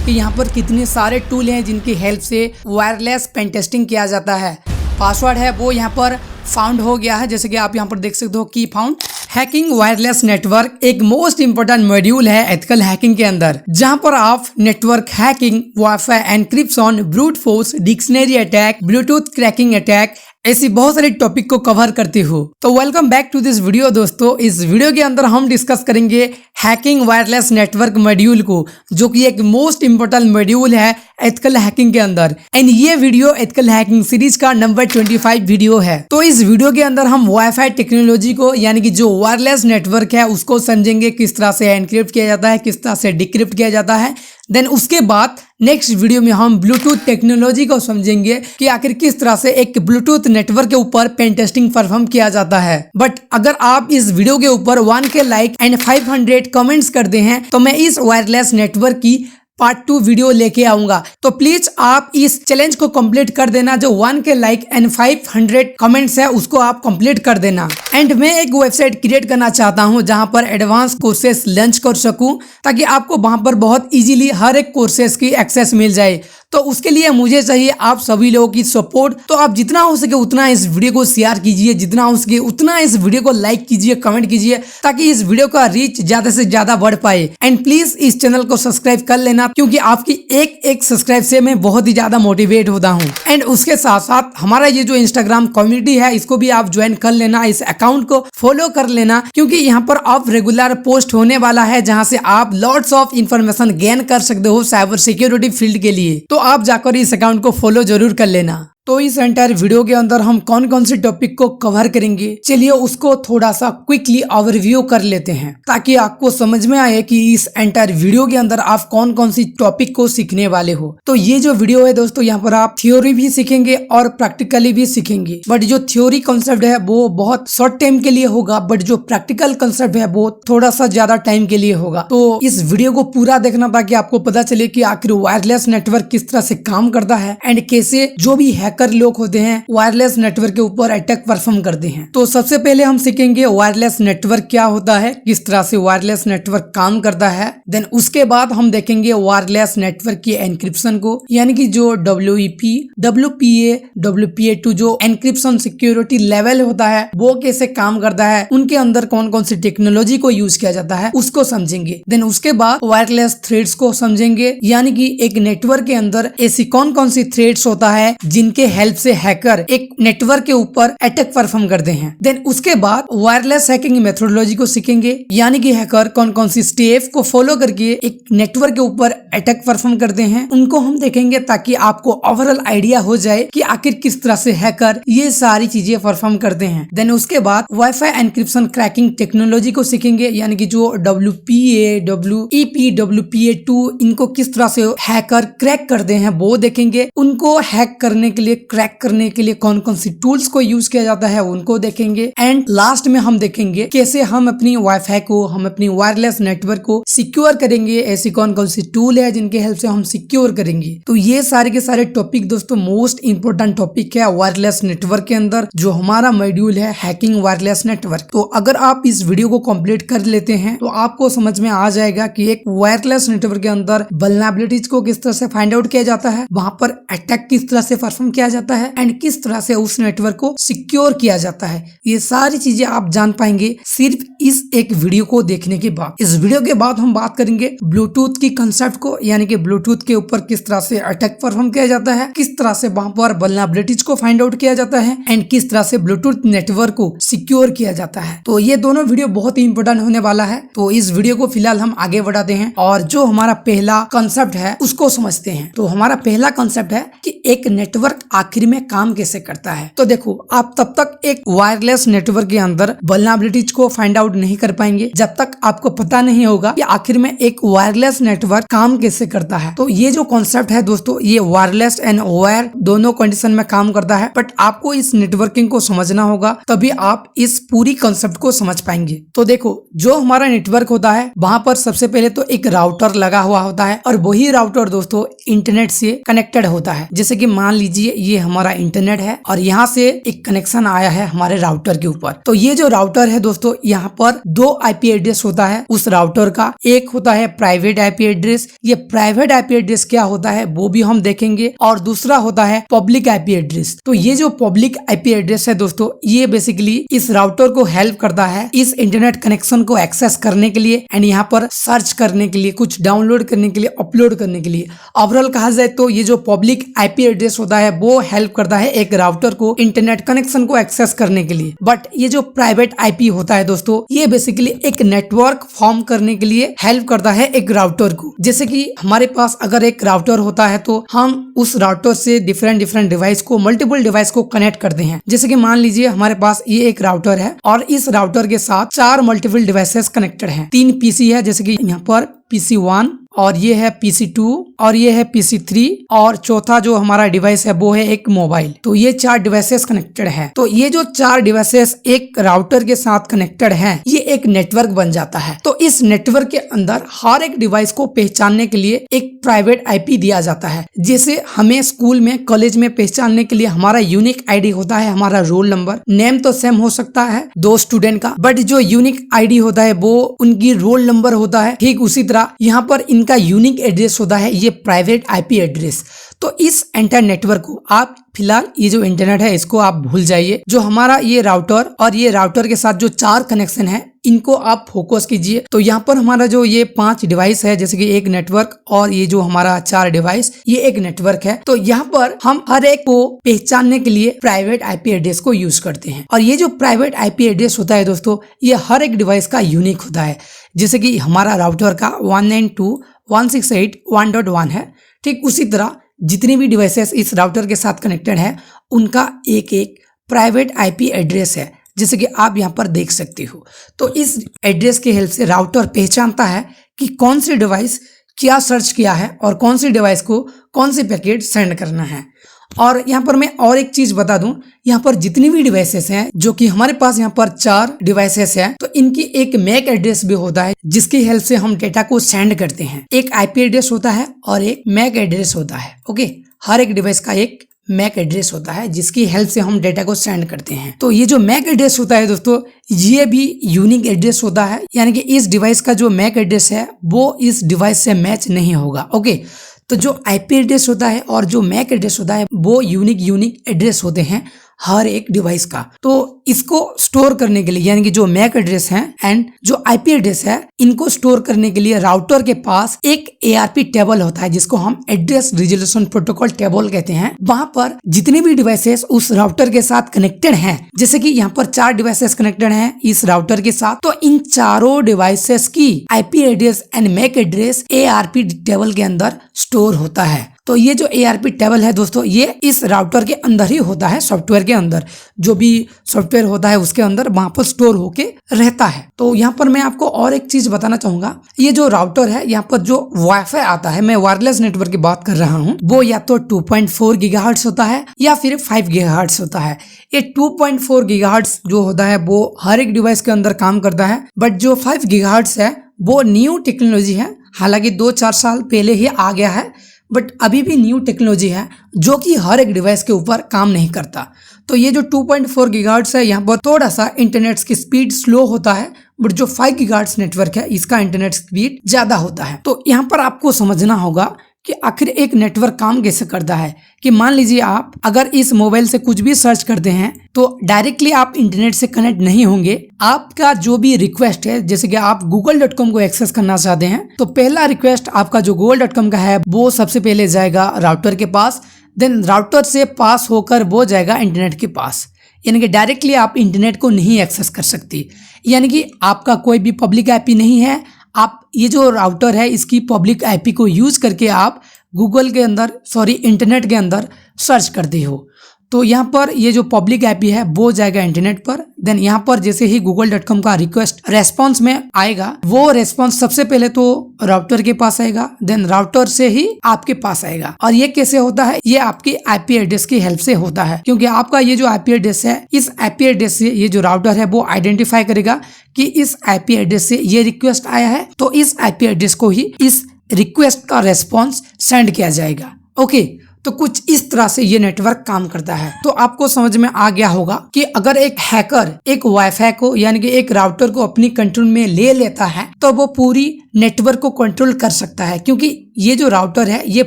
कि यहाँ पर कितने सारे टूल हैं जिनकी हेल्प से वायरलेस पेन टेस्टिंग किया जाता है। पासवर्ड है वो यहाँ पर फाउंड हो गया है, जैसे कि आप यहाँ पर देख सकते हो की फाउंड। हैकिंग वायरलेस नेटवर्क एक मोस्ट इंपोर्टेंट मॉड्यूल है एथिकल हैकिंग के अंदर, जहां पर आप network hacking, wifi encryption, brute force, dictionary attack, Bluetooth cracking attack, ऐसी बहुत सारे टॉपिक को कवर करती हो। तो welcome back to this video दोस्तों। इस वीडियो के अंदर हम डिस्कस करेंगे हैकिंग वायरलेस नेटवर्क मॉड्यूल को, जो कि एक मोस्ट इंपोर्टेंट मॉड्यूल है एथिकल हैकिंग के अंदर। एंड ये वीडियो एथिकल हैकिंग सीरीज का नंबर 25 वीडियो है। तो इस वीडियो के अंदर हम वाईफाई टेक्नोलॉजी को, यानी कि जो वायरलेस नेटवर्क है उसको समझेंगे, किस तरह से एनक्रिप्ट किया जाता है, किस तरह से डिक्रिप्ट किया जाता है। देन उसके बाद नेक्स्ट वीडियो में हम ब्लूटूथ टेक्नोलॉजी को समझेंगे कि आखिर किस तरह से एक ब्लूटूथ नेटवर्क के ऊपर पेन टेस्टिंग परफॉर्म किया जाता है। बट अगर आप इस वीडियो के ऊपर 1K लाइक एंड 500 कमेंट्स करते हैं तो मैं इस वायरलेस नेटवर्क की पार्ट 2 वीडियो लेके आऊंगा। तो प्लीज आप इस चैलेंज को कंप्लीट कर देना, जो 1K लाइक एंड 500 कमेंट्स है उसको आप कंप्लीट कर देना। एंड मैं एक वेबसाइट क्रिएट करना चाहता हूं जहां पर एडवांस कोर्सेस लॉन्च कर सकूं, ताकि आपको वहां पर बहुत इजीली हर एक कोर्सेस की एक्सेस मिल जाए। तो उसके लिए मुझे चाहिए आप सभी लोगों की सपोर्ट। तो आप जितना हो सके उतना इस वीडियो को शेयर कीजिए, जितना हो सके उतना इस वीडियो को लाइक कीजिए, कमेंट कीजिए, ताकि इस वीडियो का रीच ज्यादा से ज्यादा बढ़ पाए। एंड प्लीज इस चैनल को सब्सक्राइब कर लेना, क्योंकि आपकी एक सब्सक्राइब से मैं बहुत ही ज्यादा मोटिवेट होता हूँ। एंड उसके साथ साथ हमारा ये जो इंस्टाग्राम कम्युनिटी है इसको भी आप ज्वाइन कर लेना, इस अकाउंट को फॉलो कर लेना, क्योंकि यहाँ पर अब रेगुलर पोस्ट होने वाला है जहाँ से आप लॉट्स ऑफ इंफॉर्मेशन गेन कर सकते हो साइबर सिक्योरिटी फील्ड के लिए। तो आप जाकर इस अकाउंट को फॉलो जरूर कर लेना। तो इस एंटायर वीडियो के अंदर हम कौन कौन से टॉपिक को कवर करेंगे, चलिए उसको थोड़ा सा क्विकली ओवरव्यू कर लेते हैं, ताकि आपको समझ में आए कि इस एंटायर वीडियो के अंदर आप कौन कौन सी टॉपिक को सीखने वाले हो। तो ये जो वीडियो है दोस्तों, यहाँ पर आप थ्योरी भी सीखेंगे और प्रैक्टिकली भी सीखेंगे। बट जो थ्योरी कॉन्सेप्ट है वो बहुत शॉर्ट टाइम के लिए होगा, बट जो प्रैक्टिकल कॉन्सेप्ट है वो थोड़ा सा ज्यादा टाइम के लिए होगा। तो इस वीडियो को पूरा देखना, ताकि आपको पता चले कि आखिर वायरलेस नेटवर्क किस तरह से काम करता है एंड कैसे जो भी हैकर लोग होते हैं वायरलेस नेटवर्क के ऊपर अटैक परफॉर्म करते हैं। तो सबसे पहले हम सीखेंगे वायरलेस नेटवर्क क्या होता है, किस तरह से वायरलेस नेटवर्क काम करता है। देन उसके बाद हम देखेंगे वायरलेस नेटवर्क की एनक्रिप्शन को, यानी कि जो WEP, WPA, WPA2 जो एनक्रिप्शन सिक्योरिटी लेवल होता है वो कैसे काम करता है, उनके अंदर कौन कौन सी टेक्नोलॉजी को यूज किया जाता है उसको समझेंगे। देन उसके बाद वायरलेस थ्रेड्स को समझेंगे, यानी कि एक नेटवर्क के अंदर ऐसी कौन कौन सी थ्रेड्स होता है जिनके हेल्प से हैकर एक नेटवर्क के ऊपर अटैक परफॉर्म करते हैं। देन उसके बाद वायरलेस हैकिंग मेथोडोलॉजी को सीखेंगे, यानी कि हैकर कौन कौन सी स्टेप को फॉलो करके एक नेटवर्क के ऊपर अटैक परफॉर्म करते हैं, उनको हम देखेंगे, ताकि आपको ओवरऑल आइडिया हो जाए कि आखिर किस तरह से हैकर ये सारी चीजें परफॉर्म करते हैं। देन उसके बाद वाईफाई एनक्रिप्शन क्रैकिंग टेक्नोलॉजी को सीखेंगे, यानी कि जो WPA, WEP, WPA2 इनको किस तरह से हैकर क्रैक करते हैं वो देखेंगे। उनको हैक करने के लिए, क्रैक करने के लिए कौन कौन सी टूल्स को यूज किया जाता है उनको देखेंगे। एंड लास्ट में हम देखेंगे कैसे हम अपनी वाईफाई को, हम अपनी वायरलेस नेटवर्क को सिक्योर करेंगे, ऐसी कौन कौन सी टूल है जिनके हेल्प से हम सिक्योर करेंगे। तो ये सारे के सारे टॉपिक दोस्तों मोस्ट इंपोर्टेंट टॉपिक है वायरलेस नेटवर्क के अंदर, जो हमारा मॉड्यूल है हैकिंग वायरलेस नेटवर्क। तो अगर आप इस वीडियो को कंप्लीट कर लेते हैं तो आपको समझ में आ जाएगा कि एक वायरलेस नेटवर्क के अंदर वल्नरेबिलिटीज को किस तरह से फाइंड आउट किया जाता है, वहां पर अटैक किस तरह से परफॉर्म किया जाता है एंड किस तरह से उस नेटवर्क को सिक्योर किया जाता है। ये सारी चीजें आप जान पाएंगे सिर्फ इस एक वीडियो को देखने के बाद। इस वीडियो के बाद हम बात करेंगे ब्लूटूथ की कंसेप्ट को, यानी कि ब्लूटूथ के ऊपर किस तरह से अटैक परफॉर्म किया जाता है, किस तरह से वहां पर वल्नरेबिलिटीज को फाइंड आउट किया जाता है एंड किस तरह से ब्लूटूथ नेटवर्क को सिक्योर किया जाता है। तो ये दोनों वीडियो बहुत ही इंपोर्टेंट होने वाला है। तो इस वीडियो को फिलहाल हम आगे बढ़ाते हैं और जो हमारा पहला कंसेप्ट है उसको समझते हैं। तो हमारा पहला कंसेप्ट है कि एक नेटवर्क आखिर में काम कैसे करता है। तो देखो, आप तब तक एक वायरलेस नेटवर्क के अंदर वल्नरेबिलिटीज को फाइंड आउट नहीं कर पाएंगे जब तक आपको पता नहीं होगा कि आखिर में एक वायरलेस नेटवर्क काम कैसे करता है। तो ये जो कॉन्सेप्ट है दोस्तों, ये वायरलेस एंड वायर दोनों कंडीशन में काम करता है, बट आपको इस नेटवर्किंग को समझना होगा, तभी आप इस पूरी कॉन्सेप्ट को समझ पाएंगे। तो देखो, जो हमारा नेटवर्क होता है वहां पर सबसे पहले तो एक राउटर लगा हुआ होता है, और वही राउटर दोस्तों इंटरनेट से कनेक्टेड होता है। जैसे कि मान लीजिए ये हमारा इंटरनेट है और यहाँ से एक कनेक्शन आया है हमारे राउटर के ऊपर। तो ये जो राउटर है दोस्तों, यहाँ पर दो आईपी एड्रेस होता है उस राउटर का। एक होता है प्राइवेट आईपी एड्रेस, ये प्राइवेट आईपी एड्रेस क्या होता है वो भी हम देखेंगे, और दूसरा होता है पब्लिक आईपी एड्रेस। तो ये जो पब्लिक आईपी एड्रेस है दोस्तों, ये बेसिकली इस राउटर को हेल्प करता है इस इंटरनेट कनेक्शन को एक्सेस करने के लिए एंड यहाँ पर सर्च करने के लिए, कुछ डाउनलोड करने के लिए, अपलोड करने के लिए। ओवरऑल कहा जाए तो ये जो पब्लिक आईपी एड्रेस होता है वो हेल्प करता है एक राउटर को इंटरनेट कनेक्शन को एक्सेस करने के लिए। बट ये जो प्राइवेट आईपी होता है दोस्तों, ये बेसिकली एक नेटवर्क फॉर्म करने के लिए हेल्प करता है एक राउटर को। जैसे कि हमारे पास अगर एक राउटर होता है तो हम उस राउटर से डिफरेंट डिवाइस को, मल्टीपल डिवाइस को कनेक्ट करते हैं। जैसे कि मान लीजिए हमारे पास ये एक राउटर है और इस राउटर के साथ 4 मल्टीपल डिवाइसेस कनेक्टेड हैं। 3 पीसी है, जैसे कि यहाँ पर PC1 और ये है PC2 और ये है PC3 और चौथा जो हमारा डिवाइस है वो है एक मोबाइल। तो ये 4 डिवाइसेस कनेक्टेड हैं। तो ये जो 4 डिवाइसेस एक राउटर के साथ कनेक्टेड हैं, ये एक नेटवर्क बन जाता है। तो इस नेटवर्क के अंदर हर एक डिवाइस को पहचानने के लिए एक प्राइवेट आईपी दिया जाता है। जैसे हमें स्कूल में, कॉलेज में पहचानने के लिए हमारा यूनिक आईडी होता है, हमारा रोल नंबर, नेम तो सेम हो सकता है 2 स्टूडेंट का, बट जो यूनिक आईडी होता है वो उनकी रोल नंबर होता है। ठीक उसी तरह यहाँ पर इनका यूनिक एड्रेस होता है ये प्राइवेट आईपी एड्रेस। तो इस इंटरनेट नेटवर्क को आप फिलहाल, ये जो इंटरनेट है इसको आप भूल जाइए। जो हमारा ये राउटर और ये राउटर के साथ जो 4 कनेक्शन है इनको आप फोकस कीजिए। तो यहाँ पर हमारा जो ये 5 डिवाइस है, जैसे कि एक नेटवर्क और ये जो हमारा 4 डिवाइस, ये एक नेटवर्क है। तो यहाँ पर हम हर एक को पहचानने के लिए प्राइवेट आईपी एड्रेस को यूज करते हैं। और ये जो प्राइवेट आईपी एड्रेस होता है दोस्तों, ये हर एक डिवाइस का यूनिक होता है। जैसे कि हमारा राउटर का 192.168.1.1 है, ठीक उसी तरह जितनी भी डिवाइसेस इस राउटर के साथ कनेक्टेड है उनका एक एक प्राइवेट आईपी एड्रेस है, जैसे कि आप यहाँ पर देख सकते हो। तो इस एड्रेस की हेल्प से राउटर पहचानता है कि कौन सी डिवाइस क्या सर्च किया है और कौन सी डिवाइस को कौन सी पैकेट सेंड करना है। और यहाँ पर मैं और एक चीज बता दूं, यहाँ पर जितनी भी डिवाइसेस हैं, जो कि हमारे पास यहाँ पर 4 डिवाइसेस हैं, तो इनकी एक मैक एड्रेस भी होता है जिसकी हेल्प से हम डेटा को सेंड करते हैं। एक आईपी एड्रेस होता है और एक मैक एड्रेस होता है। ओके, हर एक डिवाइस का एक मैक एड्रेस होता है जिसकी हेल्प से हम डेटा को सेंड करते हैं। तो ये जो मैक एड्रेस होता है दोस्तों, ये भी यूनिक एड्रेस होता है, यानी कि इस डिवाइस का जो मैक एड्रेस है वो इस डिवाइस से मैच नहीं होगा। ओके, तो जो आईपी एड्रेस होता है और जो मैक एड्रेस होता है वो यूनिक एड्रेस होते हैं हर एक डिवाइस का। तो इसको स्टोर करने के लिए, यानी कि जो मैक एड्रेस है एंड जो आईपी एड्रेस है, इनको स्टोर करने के लिए राउटर के पास एक ARP टेबल होता है जिसको हम एड्रेस रिजोल्यूशन प्रोटोकॉल टेबल कहते हैं। वहां पर जितने भी डिवाइसेस उस राउटर के साथ कनेक्टेड हैं, जैसे कि यहाँ पर 4 डिवाइसेस कनेक्टेड हैं इस राउटर के साथ, तो इन चारों डिवाइसेस की IP address and MAC address ARP table के अंदर स्टोर होता है। तो ये जो ARP टेबल है दोस्तों, ये इस राउटर के अंदर ही होता है, सॉफ्टवेयर के अंदर, जो भी सॉफ्टवेयर होता है उसके अंदर वहां पर स्टोर होके रहता है। तो यहाँ पर मैं आपको और एक चीज बताना चाहूंगा, ये जो राउटर है, यहाँ पर जो वाईफाई आता है, मैं वायरलेस नेटवर्क की बात कर रहा हूँ, वो या तो 2.4 गीगाहर्ट्ज होता है या फिर 5 गीगाहर्ट्ज होता है। ये 2.4 गीगाहर्ट्ज जो होता है वो हर एक डिवाइस के अंदर काम करता है, बट जो 5 गीगाहर्ट्ज है वो न्यू टेक्नोलॉजी है, हालांकि 2-4 साल पहले ही आ गया है, बट अभी भी न्यू टेक्नोलॉजी है जो कि हर एक डिवाइस के ऊपर काम नहीं करता। तो ये जो 2.4 गीगाहर्ट्ज है, यहाँ पर थोड़ा सा इंटरनेट की स्पीड स्लो होता है, बट जो 5 गीगाहर्ट्ज नेटवर्क है इसका इंटरनेट स्पीड ज्यादा होता है। तो यहाँ पर आपको समझना होगा कि आखिर एक नेटवर्क काम कैसे करता है। कि मान लीजिए आप अगर इस मोबाइल से कुछ भी सर्च करते हैं तो डायरेक्टली आप इंटरनेट से कनेक्ट नहीं होंगे। आपका जो भी रिक्वेस्ट है, जैसे कि आप google.com को एक्सेस करना चाहते हैं, तो पहला रिक्वेस्ट आपका जो google.com का है वो सबसे पहले जाएगा राउटर के पास, देन राउटर से पास होकर वो जाएगा इंटरनेट के पास। यानी कि डायरेक्टली आप इंटरनेट को नहीं एक्सेस कर सकती, यानी कि आपका कोई भी पब्लिक आईपी नहीं है। आप ये जो राउटर है इसकी पब्लिक आईपी को यूज करके आप इंटरनेट के अंदर सर्च करते हो। तो यहाँ पर ये जो पब्लिक आईपी है वो जाएगा इंटरनेट पर। देन यहाँ पर जैसे ही google.com का रिक्वेस्ट रेस्पॉन्स में आएगा, वो रेस्पॉन्स सबसे पहले तो राउटर के पास आएगा, देन राउटर से ही आपके पास आएगा। और ये कैसे होता है, ये आपकी आईपी एड्रेस की हेल्प से होता है, क्योंकि आपका ये जो आईपी एड्रेस है, इस आईपी एड्रेस से ये जो राउटर है वो आइडेंटिफाई करेगा कि इस आईपी एड्रेस से ये रिक्वेस्ट आया है, तो इस आईपी एड्रेस को ही इस रिक्वेस्ट का रेस्पॉन्स सेंड किया जाएगा। ओके, तो कुछ इस तरह से ये नेटवर्क काम करता है। तो आपको समझ में आ गया होगा कि अगर एक हैकर एक वाईफाई को यानी कि एक राउटर को अपनी कंट्रोल में ले लेता है तो वो पूरी नेटवर्क को कंट्रोल कर सकता है, क्योंकि ये जो राउटर है ये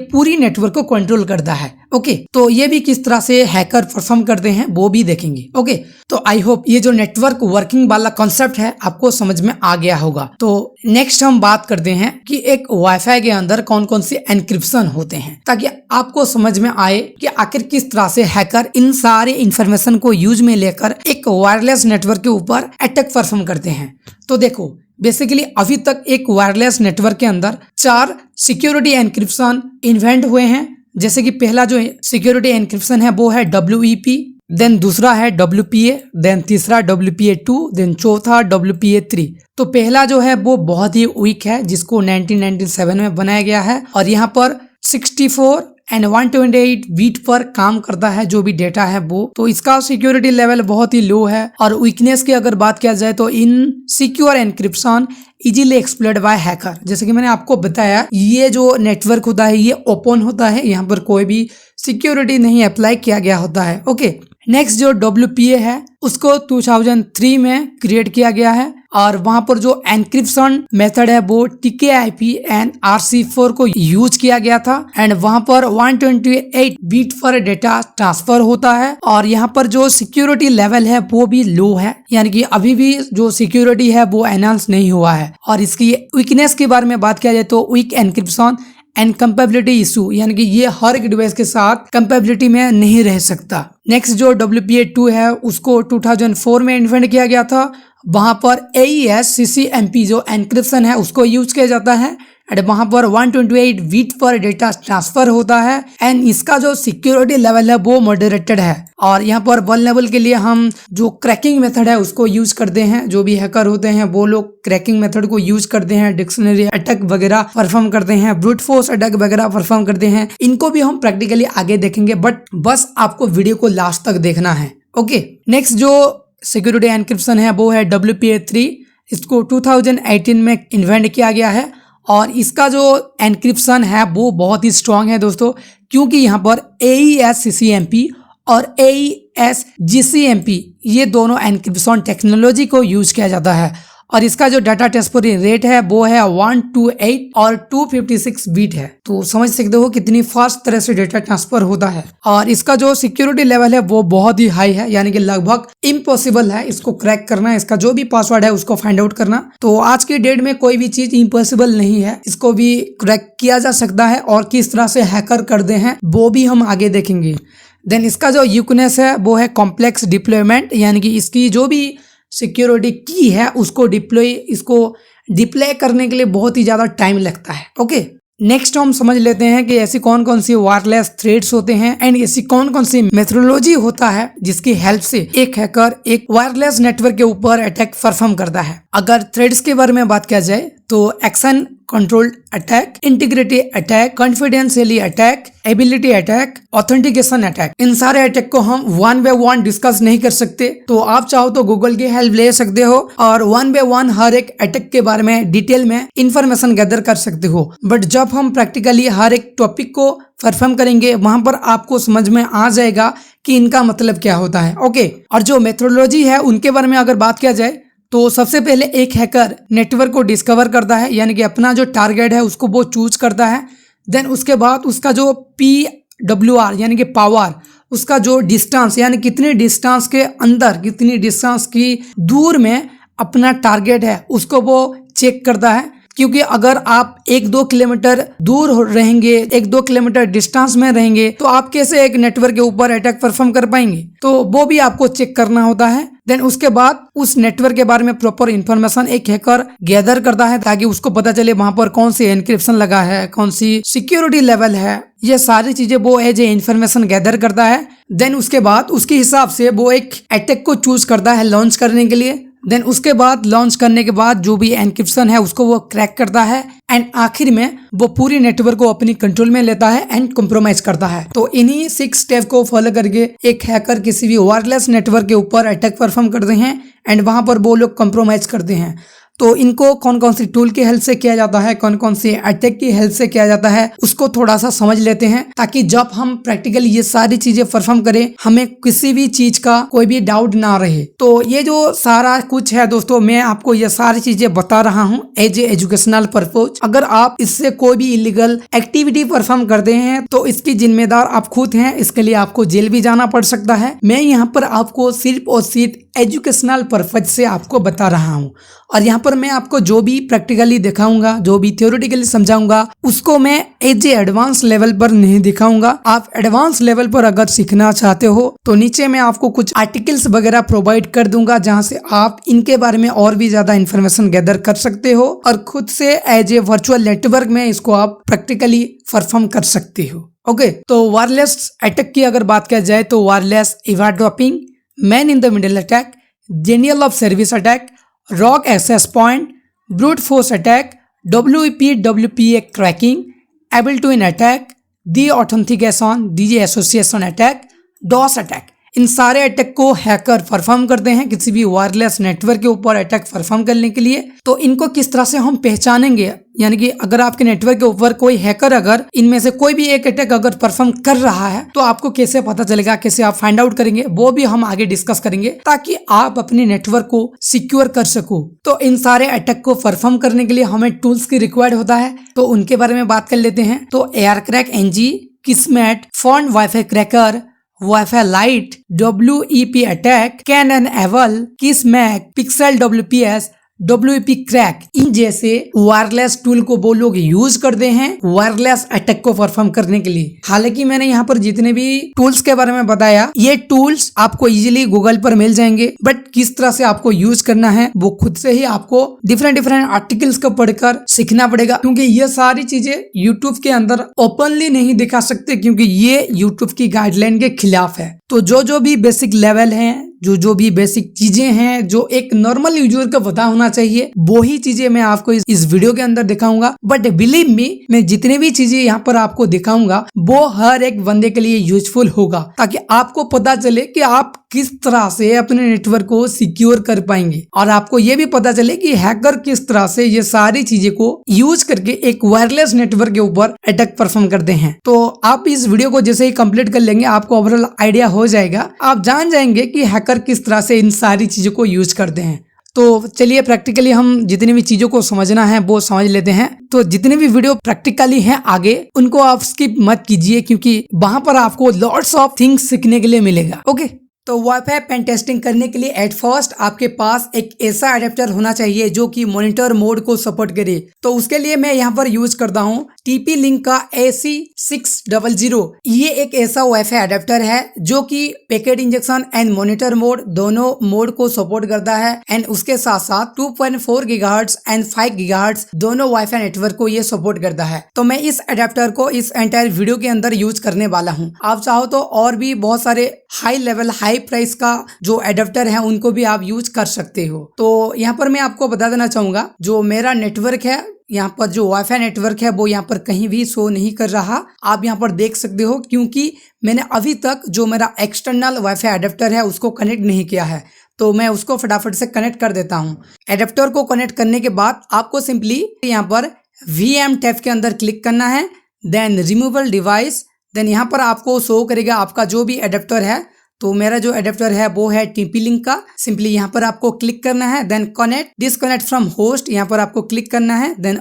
पूरी नेटवर्क को कंट्रोल करता है। ओके, तो ये भी किस तरह से हैकर परफॉर्म करते हैं वो भी देखेंगे। ओके, तो आई होप ये जो नेटवर्क वर्किंग वाला कॉन्सेप्ट है आपको समझ में आ गया होगा। तो नेक्स्ट हम बात करते हैं कि एक वाईफाई के अंदर कौन कौन से एनक्रिप्शन होते हैं, ताकि आपको समझ में आए कि आखिर किस तरह से हैकर इन सारे इंफॉर्मेशन को यूज में लेकर एक वायरलेस नेटवर्क के ऊपर अटैक परफॉर्म करते हैं। तो देखो, बेसिकली अभी तक एक वायरलेस नेटवर्क के अंदर 4 सिक्योरिटी एनक्रिप्शन इन्वेंट हुए हैं। जैसे कि पहला जो सिक्योरिटी एनक्रिप्शन है वो है WEP, देन दूसरा है WPA, देन तीसरा WPA2, देन चौथा WPA3। तो पहला जो है वो बहुत ही वीक है, जिसको 1997 में बनाया गया है और यहाँ पर 64 एंड 128 बीट पर काम करता है जो भी डेटा है वो। तो इसका सिक्योरिटी लेवल बहुत ही लो है। और वीकनेस की अगर बात किया जाए तो insecure encryption easily exploited by hacker. जैसे कि मैंने आपको बताया, ये जो नेटवर्क होता है ये ओपन होता है, यहाँ पर कोई भी सिक्योरिटी नहीं अप्लाई किया गया होता है। ओके, नेक्स्ट जो WPA है उसको 2003 में क्रिएट किया गया है और वहां पर जो एनक्रिप्शन मेथड है वो TKIP एंड RC4 को यूज किया गया था एंड वहां पर 128 बीट पर डेटा ट्रांसफर होता है। और यहाँ पर जो सिक्योरिटी लेवल है वो भी लो है, यानी कि अभी भी जो सिक्योरिटी है वो एनहांस नहीं हुआ है। और इसकी वीकनेस के बारे में बात किया जाए तो weak encryption and compatibility issue, यानी कि ये हर एक डिवाइस के साथ कंपेबिलिटी में नहीं रह सकता। नेक्स्ट जो WPA2 है उसको 2004 में इन्वेंट किया गया था। वहां पर AES CCMP जो एनक्रिप्शन है उसको यूज किया जाता है एंड वहां पर 128 बीट पर डेटा ट्रांसफर होता है एंड इसका जो सिक्योरिटी लेवल है वो मॉडरेटेड है। और यहाँ पर वल्नरेबल के लिए हम जो क्रैकिंग मेथड है उसको यूज करते हैं। जो भी हैकर होते हैं वो लोग क्रैकिंग मेथड को यूज करते हैं, डिक्शनरी अटैक वगैरह परफॉर्म करते हैं, ब्रूट फोर्स अटैक वगैरह परफॉर्म करते हैं। इनको भी हम प्रैक्टिकली आगे देखेंगे, बट बस आपको वीडियो को लास्ट तक देखना है। ओके, नेक्स्ट जो सिक्योरिटी एनक्रिप्शन है वो है WPA3। इसको 2018 में इन्वेंट किया गया है और इसका जो एनक्रिप्शन है वो बहुत ही स्ट्रांग है दोस्तों, क्योंकि यहाँ पर AES CCMP और AES GCMP ये दोनों एनक्रिप्शन टेक्नोलॉजी को यूज किया जाता है। और इसका जो डाटा ट्रांसफर रेट है वो है 128 और 256 बीट है। तो समझ सकते हो कितनी फास्ट तरह से डेटा ट्रांसफर होता है। और इसका जो सिक्योरिटी लेवल है वो बहुत ही हाई है, यानी कि लगभग इम्पॉसिबल है इसको क्रैक करना, इसका जो भी पासवर्ड है उसको फाइंड आउट करना। तो आज की डेट में कोई भी चीज इम्पॉसिबल नहीं है, इसको भी क्रैक किया जा सकता है और किस तरह से हैकर करते हैं वो भी हम आगे देखेंगे। देन इसका जो यूकनेस है वो है कॉम्प्लेक्स डिप्लॉयमेंट, यानी कि इसकी जो भी सिक्योरिटी की है उसको डिप्लॉय करने के लिए बहुत ही ज्यादा टाइम लगता है। ओके, नेक्स्ट हम समझ लेते हैं कि ऐसी कौन कौन सी वायरलेस थ्रेड्स होते हैं एंड ऐसी कौन कौन सी मेथोडोलॉजी होता है जिसकी हेल्प से एक हैकर एक वायरलेस नेटवर्क के ऊपर अटैक परफॉर्म करता है। अगर थ्रेड्स के बारे में बात किया जाए तो action controlled attack, integrity attack, confidentially attack, ability attack, authentication attack, इन सारे अटैक को हम वन बाय वन डिस्कस नहीं कर सकते। तो आप चाहो तो गूगल की हेल्प ले सकते हो और वन बाय वन हर एक अटैक के बारे में डिटेल में इंफॉर्मेशन गैदर कर सकते हो। बट जब हम प्रैक्टिकली हर एक टॉपिक को परफॉर्म करेंगे वहां पर आपको समझ में आ जाएगा कि इनका मतलब क्या होता है। ओके, और जो मेथोडोलॉजी है उनके बारे में अगर बात किया जाए तो सबसे पहले एक हैकर नेटवर्क को डिस्कवर करता है, यानी कि अपना जो टारगेट है उसको वो चूज करता है। देन उसके बाद उसका जो PWR यानी कि पावर, उसका जो डिस्टेंस यानी कितनी डिस्टेंस के अंदर, कितनी डिस्टेंस की दूर में अपना टारगेट है उसको वो चेक करता है। क्योंकि अगर आप 1-2 किलोमीटर दूर रहेंगे, 1-2 किलोमीटर डिस्टेंस में रहेंगे तो आप कैसे एक नेटवर्क के ऊपर अटैक परफॉर्म कर पाएंगे, तो वो भी आपको चेक करना होता है। देन उसके बाद उस नेटवर्क के बारे में प्रॉपर इंफॉर्मेशन एक हैकर गैदर करता है ताकि उसको पता चले वहां पर कौन सी एनक्रिप्शन लगा है, कौन सी सिक्योरिटी लेवल है, ये सारी चीजें वो एज ए इंफॉर्मेशन गैदर करता है। देन उसके बाद उसके हिसाब से वो एक अटैक को चूज करता है लॉन्च करने के लिए। देन उसके बाद लॉन्च करने के बाद जो भी एनक्रिप्शन है उसको वो क्रैक करता है एंड आखिर में वो पूरी नेटवर्क को अपनी कंट्रोल में लेता है एंड कॉम्प्रोमाइज करता है। तो इन्हीं 6 स्टेप को फॉलो करके एक हैकर किसी भी वायरलेस नेटवर्क के ऊपर अटैक परफॉर्म करते हैं एंड वहां पर वो लोग कॉम्प्रोमाइज करते हैं। तो इनको कौन कौन सी टूल की हेल्प से किया जाता है, कौन कौन सी अटैक की हेल्प से किया जाता है, उसको थोड़ा सा समझ लेते हैं, ताकि जब हम प्रैक्टिकली ये सारी चीजें परफॉर्म करें हमें किसी भी चीज का कोई भी डाउट ना रहे। तो ये जो सारा कुछ है दोस्तों, मैं आपको ये सारी चीजें बता रहा हूँ एज ए एजुकेशनल पर्पज। अगर आप इससे कोई भी इलीगल एक्टिविटी परफॉर्म करते हैं तो इसकी जिम्मेदार आप खुद हैं, इसके लिए आपको जेल भी जाना पड़ सकता है। मैं यहाँ पर आपको सिर्फ और सिर्फ एजुकेशनल पर्पज से आपको बता रहा हूँ, और यहाँ पर मैं आपको जो भी प्रैक्टिकली दिखाऊंगा, जो भी थ्योरेटिकली समझाऊंगा, उसको मैं एज ए एडवांस लेवल पर नहीं दिखाऊंगा। आप एडवांस लेवल पर अगर सीखना चाहते हो तो नीचे मैं आपको कुछ आर्टिकल्स वगैरह प्रोवाइड कर दूंगा, जहाँ से आप इनके बारे में और भी ज्यादा इन्फॉर्मेशन गैदर कर सकते हो और खुद से एज ए वर्चुअल नेटवर्क में इसको आप प्रैक्टिकली परफॉर्म कर सकते हो। ओके, तो वायरलेस अटैक की अगर बात किया जाए तो wireless eavesdropping, man in the middle attack, denial of service attack, rogue access point, brute force attack, WPA cracking, able to in attack, deauthentication, disassociation attack, DOS attack. इन सारे attack को hacker perform करते हैं किसी भी wireless network के ऊपर attack perform करने के लिए। तो इनको किस तरह से हम पहचानेंगे, यानी कि अगर आपके नेटवर्क के ऊपर कोई हैकर अगर इनमें से कोई भी एक अटैक अगर परफॉर्म कर रहा है तो आपको कैसे पता चलेगा, कैसे आप फाइंड आउट करेंगे, वो भी हम आगे डिस्कस करेंगे, ताकि आप अपने नेटवर्क को सिक्योर कर सको। तो इन सारे अटैक को परफॉर्म करने के लिए हमें टूल्स की रिक्वायर्ड होता है, तो उनके बारे में बात कर लेते हैं। तो एयरक्रैक NG, किस्मेट, फॉन्ट WiFi cracker, WiFi light, WEP attack, Cain and Abel, KisMAC, pixel WPS, WEP crack, इन जैसे वायरलेस टूल को वो लोग यूज करते हैं वायरलेस अटैक को परफॉर्म करने के लिए। हालांकि मैंने यहाँ पर जितने भी टूल्स के बारे में बताया, ये टूल्स आपको इजीली गूगल पर मिल जाएंगे, बट किस तरह से आपको यूज करना है वो खुद से ही आपको डिफरेंट आर्टिकल्स को पढ़कर सीखना पड़ेगा, क्योंकि ये सारी चीजें यूट्यूब के अंदर ओपनली नहीं दिखा सकते, क्योंकि ये यूट्यूब की गाइडलाइन के खिलाफ है। तो जो भी बेसिक लेवल है, जो भी बेसिक चीजें हैं जो एक नॉर्मल यूजर को पता होना चाहिए, वो ही चीजें मैं आपको इस वीडियो के अंदर दिखाऊंगा। बट बिलीव मी, मैं जितने भी चीजें यहाँ पर आपको दिखाऊंगा वो हर एक बंदे के लिए यूजफुल होगा, ताकि आपको पता चले कि आप किस तरह से अपने नेटवर्क को सिक्योर कर पाएंगे, और आपको ये भी पता चले कि हैकर किस तरह से ये सारी चीजें को यूज करके एक वायरलेस नेटवर्क के ऊपर अटैक परफॉर्म करते हैं। तो आप इस वीडियो को जैसे ही कंप्लीट कर लेंगे आपको ओवरऑल आइडिया हो जाएगा, आप जान जाएंगे कि हैकर किस तरह से इन सारी चीजों को यूज करते हैं। तो चलिए प्रैक्टिकली हम जितनी भी चीजों को समझना है वो समझ लेते हैं। तो जितने भी वीडियो प्रैक्टिकली हैं आगे, उनको आप स्किप मत कीजिए, क्योंकि वहां पर आपको लॉट्स ऑफ थिंग्स सीखने के लिए मिलेगा। ओके, तो वाईफाई पेन टेस्टिंग करने के लिए एट फर्स्ट आपके पास एक ऐसा अडेप्टर होना चाहिए जो कि मॉनिटर मोड को सपोर्ट करे। तो उसके लिए मैं यहाँ पर यूज करता हूँ TP-Link का AC600। ये एक ऐसा वाईफाई अडेप्टर है जो कि packet injection and monitor mode दोनों मोड को सपोर्ट करता है, एंड उसके साथ साथ 2.4 GHz एंड 5 GHz दोनों वाईफाई नेटवर्क को ये सपोर्ट करता है। तो मैं इस अडेप्टर को इस एंटायर वीडियो के अंदर यूज करने वाला हूँ। आप चाहो तो और भी बहुत सारे हाई लेवल हाई प्राइस का जो एडेप्टर है उनको भी आप यूज कर सकते हो। तो यहाँ पर मैं आपको बता देना चाहूंगा, जो मेरा नेटवर्क है, यहाँ पर जो वाईफाई नेटवर्क है वो यहाँ पर कहीं भी शो नहीं कर रहा। आप यहाँ पर देख सकते हो, क्योंकि मैंने अभी तक जो मेरा एक्सटर्नल वाईफाई एडेप्टर है उसको कनेक्ट नहीं किया है। तो मैं उसको फटाफट से कनेक्ट कर देता हूँ। एडेप्टर को कनेक्ट करने के बाद आपको सिंपली यहाँ पर VM टैब के अंदर क्लिक करना है, देन रिमूवल डिवाइस, देन यहाँ पर आपको शो करेगा आपका जो भी एडेप्टर है। तो मेरा जो एडेप्टर है वो है TP-Link का। सिंपली यहाँ पर आपको क्लिक करना है, then connect disconnect from host, यहाँ पर आपको क्लिक करना है, देन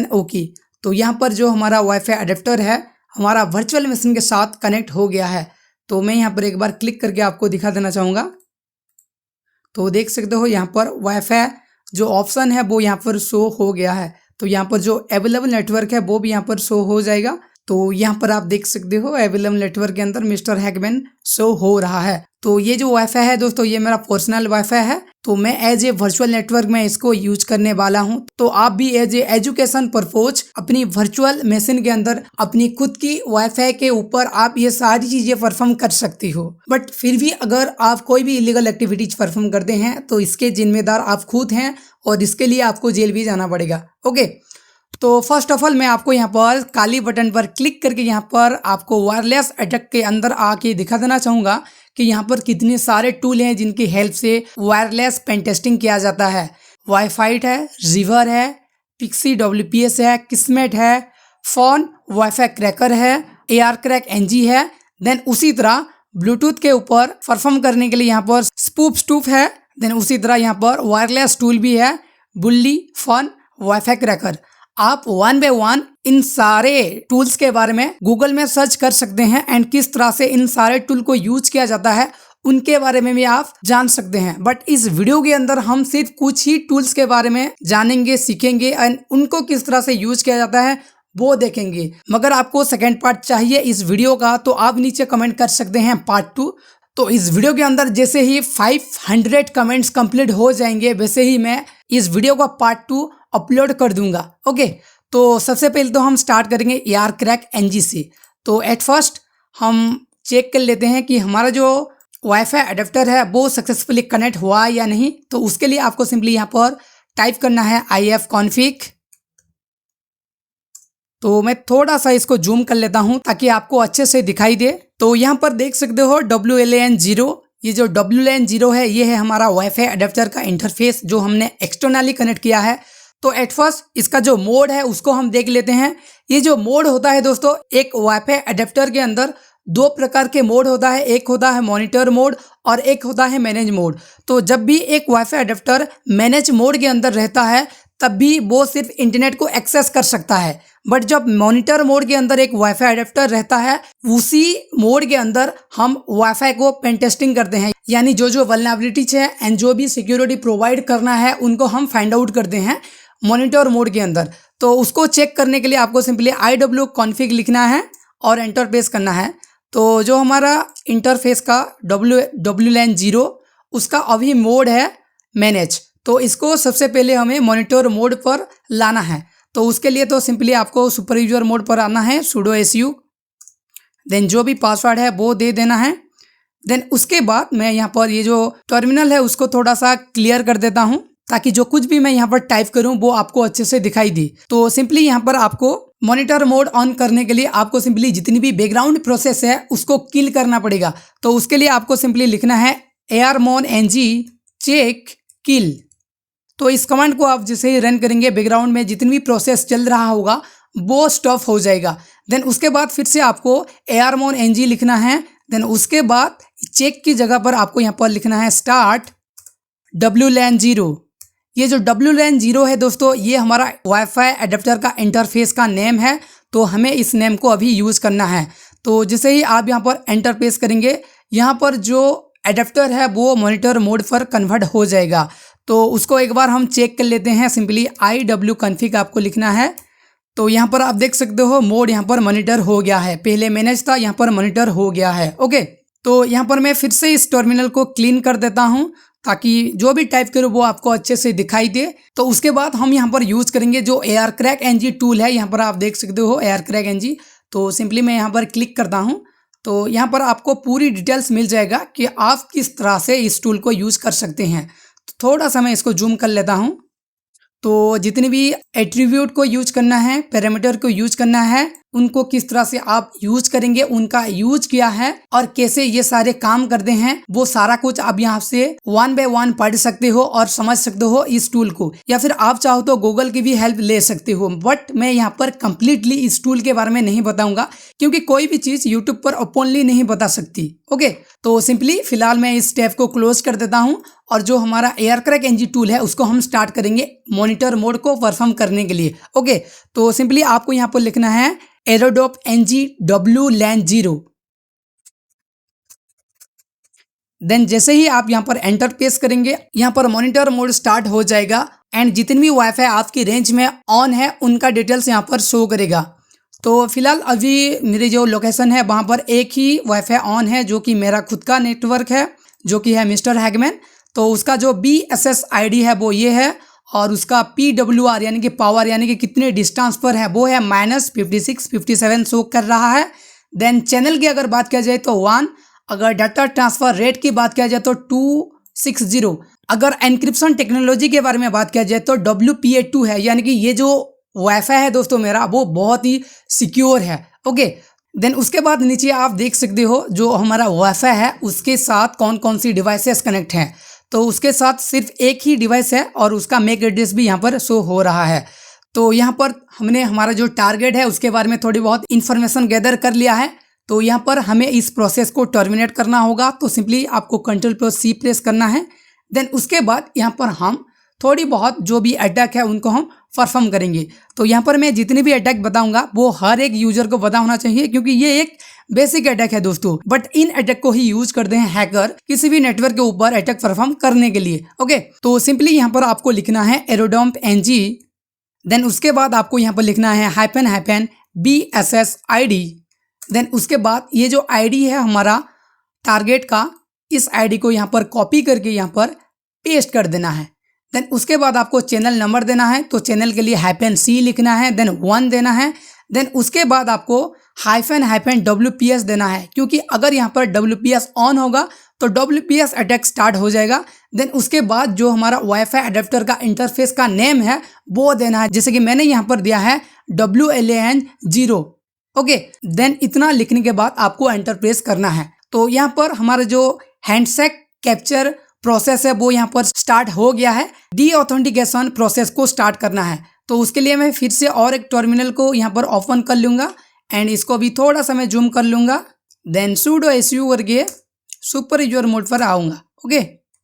ओके। तो यहाँ पर जो हमारा वाईफाई एडेप्टर है हमारा वर्चुअल मशीन के साथ कनेक्ट हो गया है। तो मैं यहाँ पर एक बार क्लिक करके आपको दिखा देना चाहूँगा। तो देख सकते हो यहाँ पर वाईफाई जो ऑप्शन है वो यहाँ पर शो हो गया है। तो यहाँ पर जो अवेलेबल नेटवर्क है वो भी यहाँ पर शो हो जाएगा। तो यहाँ पर आप देख सकते हो अवेलेबल नेटवर्क के अंदर मिस्टर हैकमैन शो हो रहा है। तो ये जो वाईफाई है दोस्तों, ये मेरा पर्सनल वाईफाई है। तो मैं एज ए वर्चुअल नेटवर्क में इसको यूज करने वाला हूँ। तो आप भी एज ए एजुकेशन पर्पज अपनी वर्चुअल मशीन के अंदर अपनी खुद की वाईफाई के ऊपर आप ये सारी चीजें परफॉर्म कर सकती हो। बट फिर भी अगर आप कोई भी इलीगल एक्टिविटीज परफॉर्म करते हैं तो इसके जिम्मेदार आप खुद हैं, और इसके लिए आपको जेल भी जाना पड़ेगा। ओके, तो फर्स्ट ऑफ ऑल मैं आपको यहाँ पर काली बटन पर क्लिक करके यहाँ पर आपको वायरलेस अटैक के अंदर आके दिखा देना चाहूँगा कि यहाँ पर कितने सारे टूल हैं जिनकी हेल्प से वायरलेस पेन टेस्टिंग किया जाता है। वाईफाई है, रिवर है, पिक्सी WPS है, किस्मेट है, फोन वाईफाई क्रैकर है, AR क्रैक NG है। देन उसी तरह ब्लूटूथ के ऊपर परफॉर्म करने के लिए यहाँ पर स्पूप स्टूप है। देन उसी तरह यहाँ पर वायरलेस टूल भी है, बुल्ली, फन, वाईफाई क्रैकर। आप वन बाय वन इन सारे टूल्स के बारे में गूगल में सर्च कर सकते हैं एंड किस तरह से इन सारे टूल को यूज किया जाता है उनके बारे में भी आप जान सकते हैं। बट इस वीडियो के अंदर हम सिर्फ कुछ ही टूल्स के बारे में जानेंगे, सीखेंगे एंड उनको किस तरह से यूज किया जाता है वो देखेंगे। मगर आपको सेकेंड पार्ट चाहिए इस वीडियो का तो आप नीचे कमेंट कर सकते हैं पार्ट 2। तो इस वीडियो के अंदर जैसे ही 500 कमेंट्स कंप्लीट हो जाएंगे वैसे ही मैं इस वीडियो का पार्ट 2 अपलोड कर दूंगा। ओके, तो सबसे पहले तो हम स्टार्ट करेंगे AR क्रैक NG से। तो एट फर्स्ट हम चेक कर लेते हैं कि हमारा जो वाईफाई अडेप्टर है वो सक्सेसफुली कनेक्ट हुआ या नहीं। तो उसके लिए आपको सिंपली यहाँ पर टाइप करना है ifconfig। तो मैं थोड़ा सा इसको जूम कर लेता हूं ताकि आपको अच्छे से दिखाई दे। तो यहाँ पर देख सकते हो WLAN 0, ये जो WLAN 0 है ये है हमारा वाईफाई अडेप्टर का इंटरफेस जो हमने एक्सटर्नली कनेक्ट किया है। तो एट फर्स्ट इसका जो मोड है उसको हम देख लेते हैं। ये जो मोड होता है दोस्तों, एक वाईफाई अडेप्टर के अंदर 2 प्रकार के मोड होता है, एक होता है मॉनिटर मोड और एक होता है मैनेज मोड। तो जब भी एक वाईफाई अडेप्टर मैनेज मोड के अंदर रहता है तब भी वो सिर्फ इंटरनेट को एक्सेस कर सकता है। बट जब मॉनिटर मोड के अंदर एक वाईफाई अडेप्टर रहता है उसी मोड के अंदर हम वाईफाई को पेन टेस्टिंग करते हैं, यानी जो वल्नरेबिलिटीज है एंड जो भी सिक्योरिटी प्रोवाइड करना है उनको हम फाइंड आउट करते हैं मॉनिटर मोड के अंदर। तो उसको चेक करने के लिए आपको सिंपली iwconfig लिखना है और एंटर प्रेस करना है। तो जो हमारा इंटरफेस का WLAN 0 उसका अभी मोड है मैनेज। तो इसको सबसे पहले हमें मॉनिटर मोड पर लाना है। तो उसके लिए तो सिंपली आपको सुपर यूजर मोड पर आना है, sudo su, देन जो भी पासवर्ड है वो दे देना है। देन उसके बाद मैं यहाँ पर ये जो टर्मिनल है उसको थोड़ा सा क्लियर कर देता हूँ ताकि जो कुछ भी मैं यहाँ पर टाइप करूँ वो आपको अच्छे से दिखाई दे। तो सिंपली यहाँ पर आपको मॉनिटर मोड ऑन करने के लिए आपको सिंपली जितनी भी बैकग्राउंड प्रोसेस है उसको किल करना पड़ेगा। तो उसके लिए आपको सिंपली लिखना है armon ng check kill। तो इस कमांड को आप जैसे ही रन करेंगे बैकग्राउंड में जितनी भी प्रोसेस चल रहा होगा वो स्टॉप हो जाएगा। देन उसके बाद फिर से आपको armon ng लिखना है। देन उसके बाद चेक की जगह पर आपको यहाँ पर लिखना है स्टार्ट WLAN 0। ये जो WLAN 0 है दोस्तों ये हमारा वाईफाई अडेप्टर का इंटरफेस का नेम है। तो हमें इस नेम को अभी यूज़ करना है। तो जैसे ही आप यहाँ पर एंटर प्रेस करेंगे यहाँ पर जो अडेप्टर है वो मॉनिटर मोड पर कन्वर्ट हो जाएगा। तो उसको एक बार हम चेक कर लेते हैं। सिंपली iwconfig आपको लिखना है। तो यहाँ पर आप देख सकते हो मोड यहाँ पर मॉनिटर हो गया है, पहले मैनेज था यहाँ पर मॉनिटर हो गया है। ओके, तो यहाँ पर मैं फिर से इस टर्मिनल को क्लीन कर देता हूँ ताकि जो भी टाइप करूँ वो आपको अच्छे से दिखाई दे। तो उसके बाद हम यहाँ पर यूज़ करेंगे जो AR क्रैक NG टूल है। यहाँ पर आप देख सकते हो AR क्रैक NG। तो सिंपली मैं यहाँ पर क्लिक करता हूँ तो यहाँ पर आपको पूरी डिटेल्स मिल जाएगा कि आप किस तरह से इस टूल को यूज़ कर सकते हैं। तो थोड़ा सा मैं इसको जूम कर लेता हूँ। तो जितने भी एट्रीब्यूट को यूज करना है, पैरामीटर को यूज करना है, उनको किस तरह से आप यूज करेंगे, उनका यूज किया है और कैसे ये सारे काम करते हैं वो सारा कुछ आप यहाँ से 1 बाय 1 पढ़ सकते हो और समझ सकते हो इस टूल को। या फिर आप चाहो तो गूगल की भी हेल्प ले सकते हो। बट मैं यहाँ पर कंप्लीटली इस टूल के बारे में नहीं बताऊंगा क्योंकि कोई भी चीज यूट्यूब पर ओपनली नहीं बता सकती। ओके, तो सिंपली फिलहाल मैं इस टैब को क्लोज कर देता हूँ और जो हमारा AR क्रैक NG टूल है उसको हम स्टार्ट करेंगे मॉनिटर मोड को परफॉर्म करने के लिए। ओके, तो सिंपली आपको यहाँ पर लिखना है aerodop ng WLAN 0। देन जैसे ही आप यहाँ पर एंटर प्रेस करेंगे यहाँ पर मॉनिटर मोड स्टार्ट हो जाएगा एंड जितनी भी वाईफाई आपकी रेंज में ऑन है उनका डिटेल्स यहाँ पर शो करेगा। तो फिलहाल अभी मेरी जो लोकेशन है वहाँ पर एक ही वाईफाई ऑन है जो कि मेरा खुद का नेटवर्क है जो कि है मिस्टर हैगमैन। तो उसका जो BSS ID है वो ये है और उसका PWR यानी कि पावर यानी कि कितने डिस्टेंस पर है वो है -56-57 शो कर रहा है। देन चैनल की अगर बात किया जाए तो 1, अगर डाटा ट्रांसफ़र रेट की बात किया जाए तो 260, अगर एनक्रिप्शन टेक्नोलॉजी के बारे में बात किया जाए तो WPA2 है, यानी कि ये जो वाईफाई है दोस्तों मेरा वो बहुत ही सिक्योर है। ओके, देन उसके बाद नीचे आप देख सकते हो जो हमारा वाईफाई है उसके साथ कौन कौन सी डिवाइसेस कनेक्ट हैं। तो उसके साथ सिर्फ एक ही डिवाइस है और उसका मैक एड्रेस भी यहाँ पर शो हो रहा है। तो यहाँ पर हमने हमारा जो टारगेट है उसके बारे में थोड़ी बहुत इन्फॉर्मेशन गैदर कर लिया है। तो यहाँ पर हमें इस प्रोसेस को टर्मिनेट करना होगा। तो सिंपली आपको Ctrl+C प्रेस करना है। देन उसके बाद यहाँ पर हम थोड़ी बहुत जो भी अटैक है उनको हम परफॉर्म करेंगे। तो यहाँ पर मैं जितनी भी अटैक बताऊंगा वो हर एक यूजर को पता होना चाहिए, क्योंकि ये एक बेसिक अटैक है दोस्तों। बट इन अटैक को ही यूज करते हैं हैकर किसी भी नेटवर्क के ऊपर अटैक परफॉर्म करने के लिए। ओके, तो सिंपली यहाँ पर आपको लिखना है एरोडम्प ng। देन उसके बाद आपको यहाँ पर लिखना है -BSSID। देन उसके बाद ये जो ID है हमारा टारगेट का, इस ID को यहाँ पर कॉपी करके यहाँ पर पेस्ट कर देना है। देन उसके बाद आपको चैनल नंबर देना है। तो चैनल के लिए -C लिखना है, देन 1 देना है। देन उसके बाद आपको -WPS देना है, क्योंकि अगर यहाँ पर WPS ऑन होगा तो WPS अटैक स्टार्ट हो जाएगा। देन उसके बाद जो हमारा वाईफाई अडेप्टर का इंटरफेस का नेम है वो देना है, जैसे कि मैंने यहाँ पर दिया है WLAN 0। ओके, देन इतना लिखने के बाद आपको एंटर प्रेस करना है। तो यहाँ पर हमारा जो हैंडशेक कैप्चर प्रोसेस है वो यहाँ पर स्टार्ट हो गया है। डी ऑथेंटिकेशन प्रोसेस को स्टार्ट करना है। तो उसके लिए मैं फिर से और एक टर्मिनल को यहाँ पर ओपन कर लूँगा एंड इसको भी थोड़ा सा मैं जूम कर लूँगा। देन sudo su करके सुपर यूजर मोड पर आऊँगा। ओके,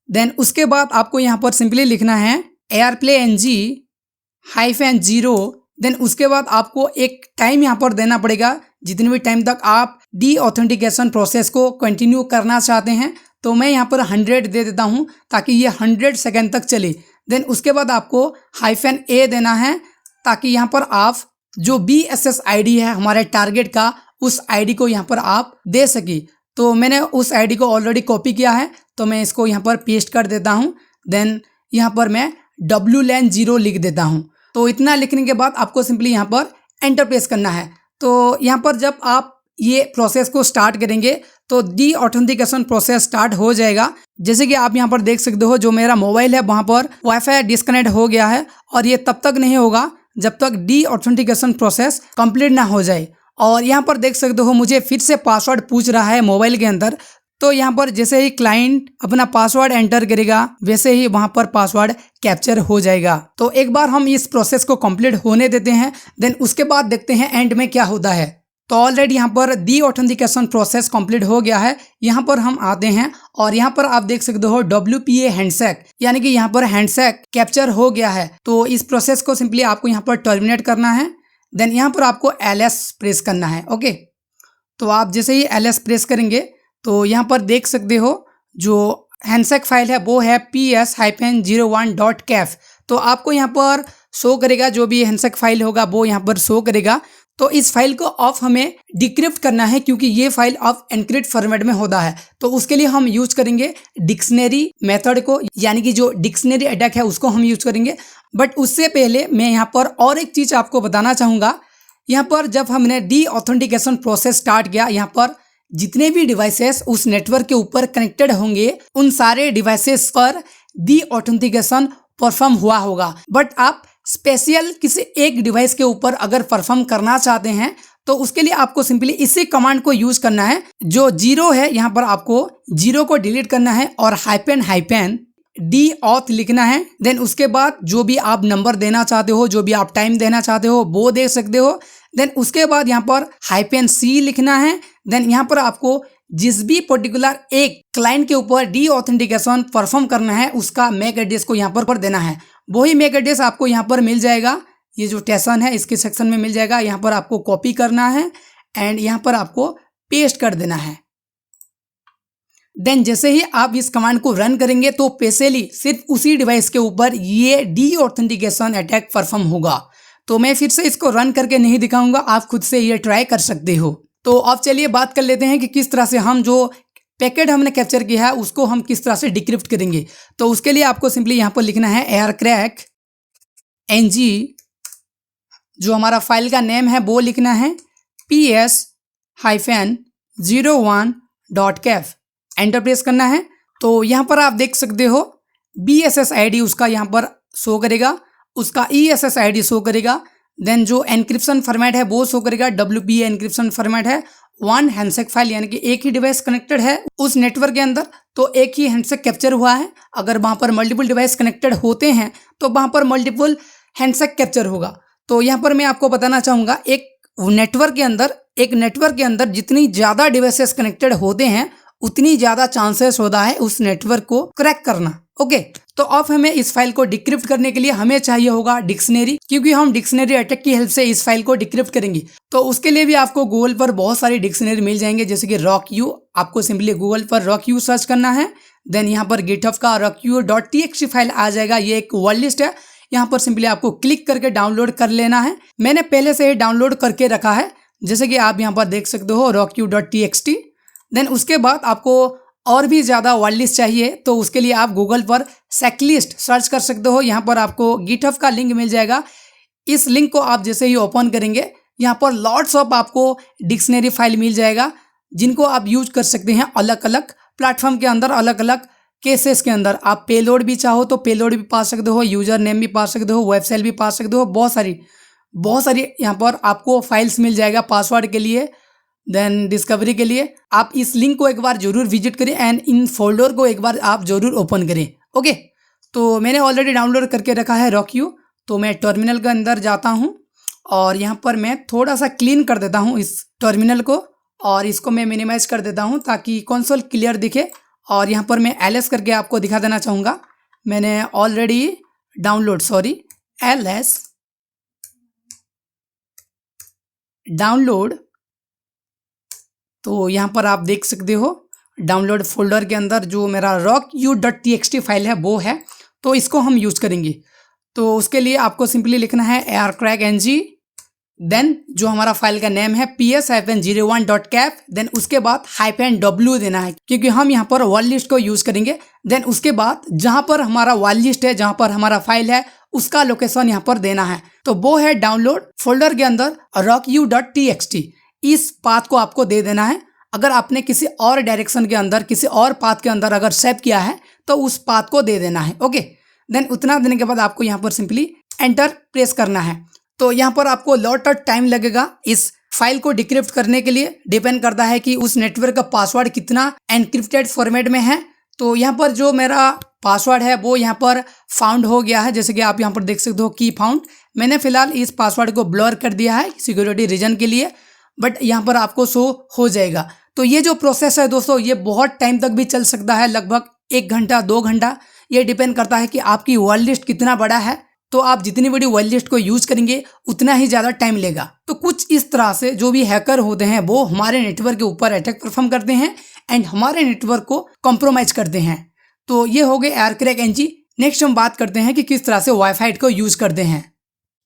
देन उसके बाद आपको यहाँ पर सिंपली लिखना है airplay-ng-0। देन उसके बाद आपको एक टाइम यहाँ पर देना पड़ेगा, जितने भी टाइम तक आप डी ऑथेंटिकेशन प्रोसेस को कंटिन्यू करना चाहते हैं। तो मैं यहाँ पर 100 दे देता हूँ ताकि ये 100 सेकेंड तक चले। देन उसके बाद आपको -A देना है, ताकि यहाँ पर आप जो BSSID है हमारे टारगेट का, उस ID को यहाँ पर आप दे सके। तो मैंने उस ID को ऑलरेडी कॉपी किया है, तो मैं इसको यहाँ पर पेस्ट कर देता हूँ। देन यहाँ पर मैं WLAN 0 लिख देता हूँ। तो इतना लिखने के बाद आपको सिंपली यहाँ पर एंटर प्रेस करना है। तो यहाँ पर जब आप ये प्रोसेस को स्टार्ट करेंगे तो डी ऑथेंटिकेशन प्रोसेस स्टार्ट हो जाएगा। जैसे कि आप यहाँ पर देख सकते हो, जो मेरा मोबाइल है वहाँ पर वाईफाई डिस्कनेक्ट हो गया है और ये तब तक नहीं होगा जब तक डी ऑथेंटिकेशन प्रोसेस कंप्लीट ना हो जाए। और यहाँ पर देख सकते हो मुझे फिर से पासवर्ड पूछ रहा है मोबाइल के अंदर। तो यहाँ पर जैसे ही क्लाइंट अपना पासवर्ड एंटर करेगा वैसे ही वहाँ पर पासवर्ड कैप्चर हो जाएगा। तो एक बार हम इस प्रोसेस को कंप्लीट होने देते हैं, देन उसके बाद देखते हैं एंड में क्या होता है। तो ऑलरेडी यहाँ पर डी ऑथेंटिकेशन प्रोसेस कंप्लीट हो गया है। यहाँ पर हम आते हैं और यहाँ पर आप देख सकते हो WPA हैंडशेक, यानी कि यहाँ पर हैंडशेक कैप्चर हो गया है। तो इस प्रोसेस को सिंपली आपको यहाँ पर टर्मिनेट करना है। देन यहाँ पर आपको LS प्रेस करना है। ओके, तो आप जैसे ही LS प्रेस करेंगे तो यहाँ पर देख सकते हो जो हैंडशेक फाइल है वो है ps-01.caf। तो आपको यहाँ पर शो करेगा, जो भी हैंडशेक फाइल होगा वो यहाँ पर शो करेगा। तो इस फाइल को ऑफ हमें डिक्रिप्ट करना है, क्योंकि ये फाइल ऑफ एनक्रिप्ट फॉर्मेट में होता है। तो उसके लिए हम यूज करेंगे डिक्शनरी मेथड को, यानी कि जो डिक्शनरी अटैक है उसको हम यूज करेंगे। बट उससे पहले मैं यहाँ पर और एक चीज़ आपको बताना चाहूँगा। यहाँ पर जब हमने डी ऑथेंटिकेशन प्रोसेस स्टार्ट किया, यहाँ पर जितने भी डिवाइसेस उस नेटवर्क के ऊपर कनेक्टेड होंगे उन सारे डिवाइसेस पर डी ऑथेंटिकेशन परफॉर्म हुआ होगा। बट आप स्पेशल किसी एक डिवाइस के ऊपर अगर परफॉर्म करना चाहते हैं तो उसके लिए आपको सिंपली इसी कमांड को यूज करना है। जो 0 है यहाँ पर आपको 0 को डिलीट करना है और -, डी ऑथ लिखना है। देन उसके बाद जो भी आप नंबर देना चाहते हो, जो भी आप टाइम देना चाहते हो वो दे सकते हो। देन उसके बाद यहाँ पर -C लिखना है। देन यहाँ पर आपको जिस भी पर्टिकुलर एक क्लाइंट के ऊपर डी ऑथेंटिकेशन परफॉर्म करना है उसका मैक एड्रेस को यहाँ पर देना है। वही मैक एड्रेस आपको यहाँ पर मिल जाएगा, ये जो स्टेशन है इसके सेक्शन में मिल जाएगा। यहाँ पर आपको कॉपी करना है एंड यहाँ पर आपको पेस्ट कर देना है। देन जैसे ही आप इस कमांड को रन करेंगे तो स्पेशली सिर्फ उसी डिवाइस के ऊपर ये डी ऑथेंटिकेशन अटैक परफॉर्म होगा। तो मैं फिर से इसको रन करके नहीं दिखाऊंगा, आप खुद से ये ट्राई कर सकते हो। तो अब चलिए बात कर लेते हैं कि किस तरह से हम जो पैकेट हमने कैप्चर किया है उसको हम किस तरह से डिक्रिप्ट करेंगे। तो उसके लिए आपको सिंपली यहाँ पर लिखना है aircrack-ng, जो हमारा फाइल का नेम है वो लिखना है ps-01.caf। एंटर प्रेस करना है। तो यहाँ पर आप देख सकते हो BSSID उसका यहाँ पर शो करेगा, उसका ESSID शो करेगा। देन जो एनक्रिप्शन फॉर्मेट है वो शो करेगा, WPA एनक्रिप्शन फॉर्मेट है, वन हैंडशेक फाइल, यानी कि एक ही डिवाइस कनेक्टेड है उस नेटवर्क के अंदर तो एक ही हैंडशेक कैप्चर हुआ है। अगर वहाँ पर मल्टीपल डिवाइस कनेक्टेड होते हैं तो वहाँ पर मल्टीपल हैंडशेक कैप्चर होगा। तो यहाँ पर मैं आपको बताना चाहूँगा एक नेटवर्क के अंदर जितनी ज़्यादा डिवाइसेस कनेक्टेड होते हैं उतनी ज़्यादा चांसेस होता है उस नेटवर्क को क्रैक करना। ओके, तो अब हमें इस फाइल को डिक्रिप्ट करने के लिए हमें चाहिए होगा डिक्शनरी, क्योंकि हम डिक्शनरी अटैक की हेल्प से इस फाइल को डिक्रिप्ट करेंगे। तो उसके लिए भी आपको गूगल पर बहुत सारी डिक्शनरी मिल जाएंगे, जैसे कि RockU। आपको सिंपली गूगल पर RockU सर्च करना है। देन यहाँ पर GitHub का rocku.txt फाइल आ जाएगा, ये एक वर्ड लिस्ट है। यहाँ पर सिंपली आपको क्लिक करके डाउनलोड कर लेना है। मैंने पहले से ही डाउनलोड करके रखा है, जैसे कि आप यहाँ पर देख सकते हो rocku.txt। देन उसके बाद आपको और भी ज़्यादा वर्ड लिस्ट चाहिए तो उसके लिए आप गूगल पर सेकलिस्ट सर्च कर सकते हो। यहाँ पर आपको GitHub का लिंक मिल जाएगा। इस लिंक को आप जैसे ही ओपन करेंगे यहाँ पर लॉट्स ऑफ आपको डिक्शनरी फाइल मिल जाएगा, जिनको आप यूज कर सकते हैं अलग अलग प्लेटफॉर्म के अंदर, अलग अलग केसेस के अंदर। आप पेलोड भी चाहो तो पेलोड भी पा सकते हो, यूजर नेम भी पा सकते हो, वेबसाइट भी पा सकते हो, बहुत सारी यहाँ पर आपको फाइल्स मिल जाएगा पासवर्ड के लिए, देन डिस्कवरी के लिए। आप इस लिंक को एक बार जरूर विजिट करें एंड इन फोल्डर को एक बार आप जरूर ओपन करें। ओके, तो मैंने ऑलरेडी डाउनलोड करके रखा है RockU। तो मैं टर्मिनल के अंदर जाता हूँ और यहाँ पर मैं थोड़ा सा क्लीन कर देता हूँ इस टर्मिनल को, और इसको मैं मिनिमाइज कर देता हूँ ताकि कंसोल क्लियर दिखे। और यहाँ पर मैं ls करके आपको दिखा देना चाहूँगा। मैंने ऑलरेडी ls डाउनलोड, तो यहाँ पर आप देख सकते हो डाउनलोड फोल्डर के अंदर जो मेरा rocku.txt फाइल है वो है, तो इसको हम यूज करेंगे। तो उसके लिए आपको सिंपली लिखना है aircrackng, देन जो हमारा फाइल का नेम है ps-01.cap, देन उसके बाद -w देना है, क्योंकि हम यहाँ पर वर्ड लिस्ट को यूज करेंगे। देन उसके बाद जहाँ पर हमारा वर्ड लिस्ट है, जहाँ पर हमारा फाइल है, उसका लोकेशन यहाँ पर देना है। तो वो है डाउनलोड फोल्डर के अंदर rocku.txt। इस पाथ को आपको दे देना है। अगर आपने किसी और डायरेक्शन के अंदर, किसी और पाथ के अंदर अगर सेव किया है तो उस पाथ को दे देना है। ओके, देन उतना देने के बाद आपको यहाँ पर सिंपली एंटर प्रेस करना है। तो यहाँ पर आपको लॉट ऑफ टाइम लगेगा इस फाइल को डिक्रिप्ट करने के लिए, डिपेंड करता है कि उस नेटवर्क का पासवर्ड कितना एनक्रिप्टेड फॉर्मेट में है। तो यहाँ पर जो मेरा पासवर्ड है वो यहाँ पर फाउंड हो गया है, जैसे कि आप यहाँ पर देख सकते हो की फाउंड। मैंने फिलहाल इस पासवर्ड को ब्लर कर दिया है सिक्योरिटी रीजन के लिए, बट यहाँ पर आपको शो हो जाएगा। तो ये जो प्रोसेस है दोस्तों, ये बहुत टाइम तक भी चल सकता है, लगभग 1 घंटा 2 घंटा। ये डिपेंड करता है कि आपकी वर्ड लिस्ट कितना बड़ा है। तो आप जितनी बड़ी वर्ड लिस्ट को यूज करेंगे उतना ही ज़्यादा टाइम लेगा। तो कुछ इस तरह से जो भी हैकर होते हैं वो हमारे नेटवर्क के ऊपर अटैक परफॉर्म करते हैं एंड हमारे नेटवर्क को कॉम्प्रोमाइज करते हैं। तो ये हो गए aircrackng। नेक्स्ट हम बात करते हैं कि किस तरह से वाईफाई को यूज करते हैं।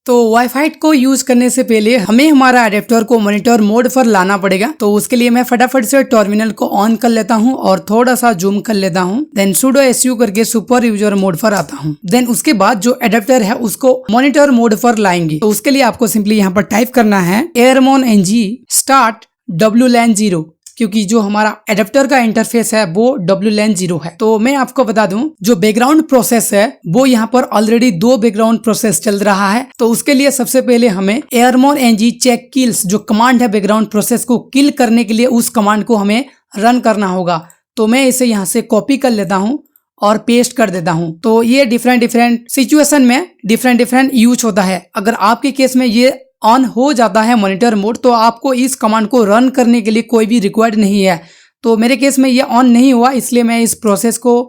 तो वाईफाई को यूज करने से पहले हमें हमारा अडेप्टर को मॉनिटर मोड पर लाना पड़ेगा। तो उसके लिए मैं फटाफट से टर्मिनल को ऑन कर लेता हूं और थोड़ा सा जूम कर लेता हूं। देन sudo su करके सुपर यूजर मोड पर आता हूं। देन उसके बाद जो अडेप्टर है उसको मॉनिटर मोड पर लाएंगे। तो उसके लिए आपको सिंपली यहाँ पर टाइप करना है airmon-ng start WLAN 0, क्योंकि जो हमारा एडेप्टर का इंटरफेस है वो WLAN 0 है। तो मैं आपको बता दूं जो बैकग्राउंड प्रोसेस है वो यहाँ पर ऑलरेडी 2 बैकग्राउंड प्रोसेस चल रहा है। तो उसके लिए सबसे पहले हमें airmon-ng check kills जो कमांड है बैकग्राउंड प्रोसेस को किल करने के लिए, उस कमांड को हमें रन करना होगा। तो मैं इसे यहाँ से कॉपी कर लेता हूँ और पेस्ट कर देता हूँ। तो ये डिफरेंट सिचुएशन में डिफरेंट यूज होता है। अगर आपके केस में ये ऑन हो जाता है मॉनिटर मोड तो आपको इस कमांड को रन करने के लिए कोई भी रिक्वायर्ड नहीं है। तो मेरे केस में ये ऑन नहीं हुआ, इसलिए मैं इस प्रोसेस को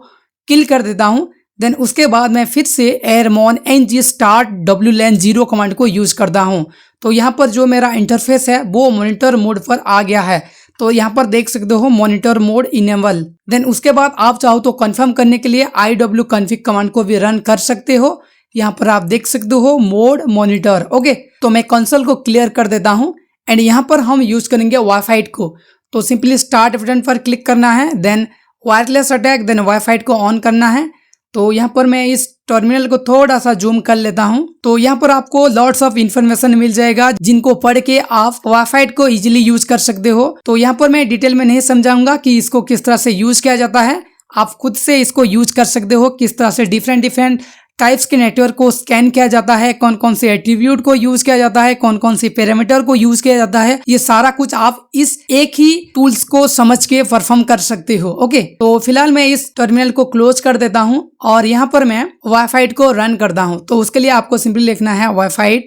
किल कर देता हूँ। देन उसके बाद मैं फिर से airmon-ng start WLAN 0 कमांड को यूज करता हूँ। तो यहाँ पर जो मेरा इंटरफेस है वो मॉनिटर मोड पर आ गया है। तो यहाँ पर देख सकते हो मॉनिटर मोड इनेबल। देन उसके बाद आप चाहो तो कंफर्म करने के लिए iwconfig कमांड को भी रन कर सकते हो। यहाँ पर आप देख सकते हो मोड मॉनिटर। ओके, तो मैं कंसोल को क्लियर कर देता हूँ एंड यहाँ पर हम यूज करेंगे वाईफाई को। तो सिंपली स्टार्ट बटन पर क्लिक करना है, then wireless attack, then wifi को ऑन करना है। तो यहाँ पर मैं इस टर्मिनल को थोड़ा सा जूम कर लेता हूँ। तो यहाँ पर आपको लॉट्स ऑफ इन्फॉर्मेशन मिल जाएगा जिनको पढ़ के आप वाईफाई को इजीली यूज कर सकते हो। तो यहाँ पर मैं डिटेल में नहीं समझाऊंगा कि इसको किस तरह से यूज किया जाता है, आप खुद से इसको यूज कर सकते हो किस तरह से डिफरेंट टाइप्स के नेटवर्क को स्कैन किया जाता है, कौन कौन से एट्रीब्यूट को यूज किया जाता है, कौन कौन से पैरामीटर को यूज किया जाता है, ये सारा कुछ आप इस एक ही टूल्स को समझ के परफॉर्म कर सकते हो। ओके, तो फिलहाल मैं इस टर्मिनल को क्लोज कर देता हूं और यहाँ पर मैं वाईफाई को रन करता हूं। तो उसके लिए आपको सिंपली लिखना है वाईफाई।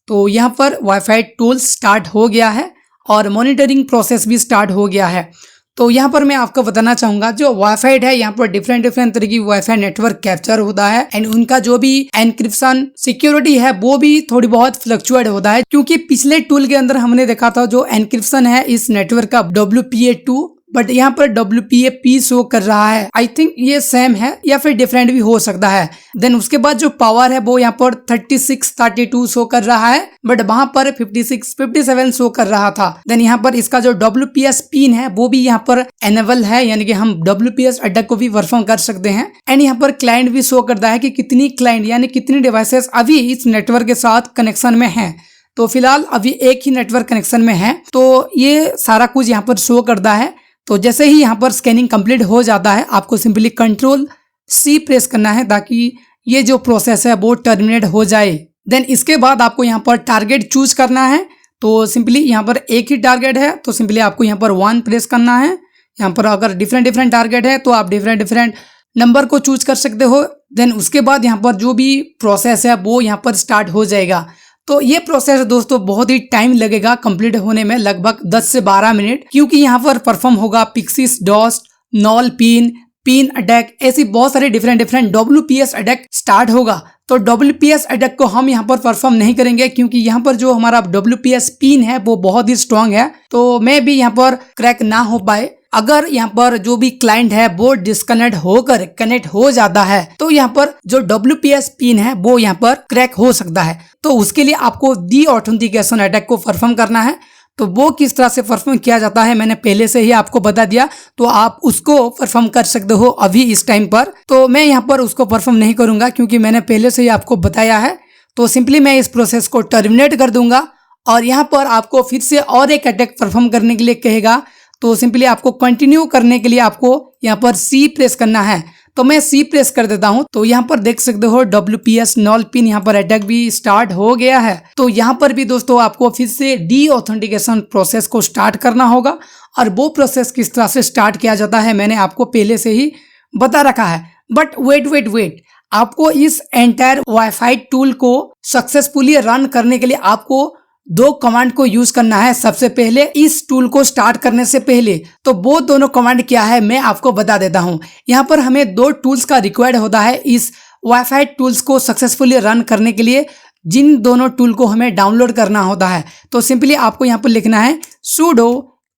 तो यहाँ पर वाईफाई टूल स्टार्ट हो गया है और मॉनिटरिंग प्रोसेस भी स्टार्ट हो गया है। तो यहाँ पर मैं आपको बताना चाहूंगा, जो वाईफाई है यहाँ पर डिफरेंट तरह की वाईफाई नेटवर्क कैप्चर होता है एंड उनका जो भी एनक्रिप्शन सिक्योरिटी है वो भी थोड़ी बहुत फ्लक्चुएट होता है, क्योंकि पिछले टूल के अंदर हमने देखा था जो एनक्रिप्शन है इस नेटवर्क का WPA2, बट यहाँ पर WPA-P शो कर रहा है। आई थिंक ये सेम है या फिर डिफरेंट भी हो सकता है। देन उसके बाद जो पावर है वो यहाँ पर 3632 शो कर रहा है, बट वहां पर 57 शो कर रहा था। देन यहाँ पर इसका जो WPS पिन है वो भी यहाँ पर एनेबल है, यानी कि हम WPS अटैक को भी परफॉर्म कर सकते हैं। एंड यहाँ पर क्लाइंट भी शो करता है कि कितनी क्लाइंट यानी कितनी डिवाइसेस अभी इस नेटवर्क के साथ कनेक्शन में है। तो फिलहाल अभी एक ही नेटवर्क कनेक्शन में है, तो ये सारा कुछ यहाँ पर शो करता है। तो जैसे ही यहाँ पर स्कैनिंग कंप्लीट हो जाता है, आपको सिंपली Ctrl+C प्रेस करना है ताकि ये जो प्रोसेस है वो टर्मिनेट हो जाए। देन इसके बाद आपको यहाँ पर टारगेट चूज करना है। तो सिंपली यहाँ पर एक ही टारगेट है तो सिंपली आपको यहाँ पर 1 प्रेस करना है। यहाँ पर अगर डिफरेंट टारगेट है तो आप डिफरेंट नंबर को चूज कर सकते हो। देन उसके बाद यहाँ पर जो भी प्रोसेस है वो यहाँ पर स्टार्ट हो जाएगा। तो ये प्रोसेस दोस्तों बहुत ही टाइम लगेगा कंप्लीट होने में, लगभग 10 से 12 मिनट, क्योंकि यहाँ पर परफॉर्म होगा पिक्सिस डॉस्ट, नॉल पिन अटैक, ऐसी बहुत सारे डिफरेंट WPS अटैक स्टार्ट होगा। तो WPS अटैक को हम यहाँ पर परफॉर्म नहीं करेंगे क्योंकि यहाँ पर जो हमारा WPS पिन है वो बहुत ही स्ट्रांग है, तो मैं भी यहाँ पर क्रैक ना हो पाए। अगर यहाँ पर जो भी क्लाइंट है वो डिस्कनेक्ट होकर कनेक्ट हो जाता है तो यहाँ पर जो WPS पिन है वो यहाँ पर क्रैक हो सकता है। तो उसके लिए आपको डी ऑथेंटिकेशन अटैक को परफॉर्म करना है। तो वो किस तरह से परफॉर्म किया जाता है मैंने पहले से ही आपको बता दिया, तो आप उसको परफॉर्म कर सकते हो अभी इस टाइम पर। तो मैं यहाँ पर उसको परफॉर्म नहीं करूंगा क्योंकि मैंने पहले से ही आपको बताया है। तो सिंपली मैं इस प्रोसेस को टर्मिनेट कर दूंगा और यहाँ पर आपको फिर से और एक अटैक परफॉर्म करने के लिए कहेगा। तो सिंपली आपको कंटिन्यू करने के लिए आपको यहाँ पर C प्रेस करना है। तो मैं C प्रेस कर देता हूँ। तो यहाँ पर देख सकते हो WPS नॉल पिन यहाँ पर अटैक भी स्टार्ट हो गया है। तो यहाँ पर भी दोस्तों आपको फिर से डी ऑथेंटिकेशन प्रोसेस को स्टार्ट करना होगा और वो प्रोसेस किस तरह से स्टार्ट किया जाता है मैंने आपको पहले से ही बता रखा है। बट वेट, आपको इस एंटायर वाईफाई टूल को सक्सेसफुली रन करने के लिए आपको 2 कमांड को यूज करना है। सबसे पहले इस टूल को स्टार्ट करने से पहले, तो वो दोनों कमांड क्या है मैं आपको बता देता हूं। यहाँ पर हमें 2 टूल्स का रिक्वायर्ड होता है इस वाईफाई टूल्स को सक्सेसफुली रन करने के लिए, जिन दोनों टूल को हमें डाउनलोड करना होता है। तो सिंपली आपको यहाँ पर लिखना है sudo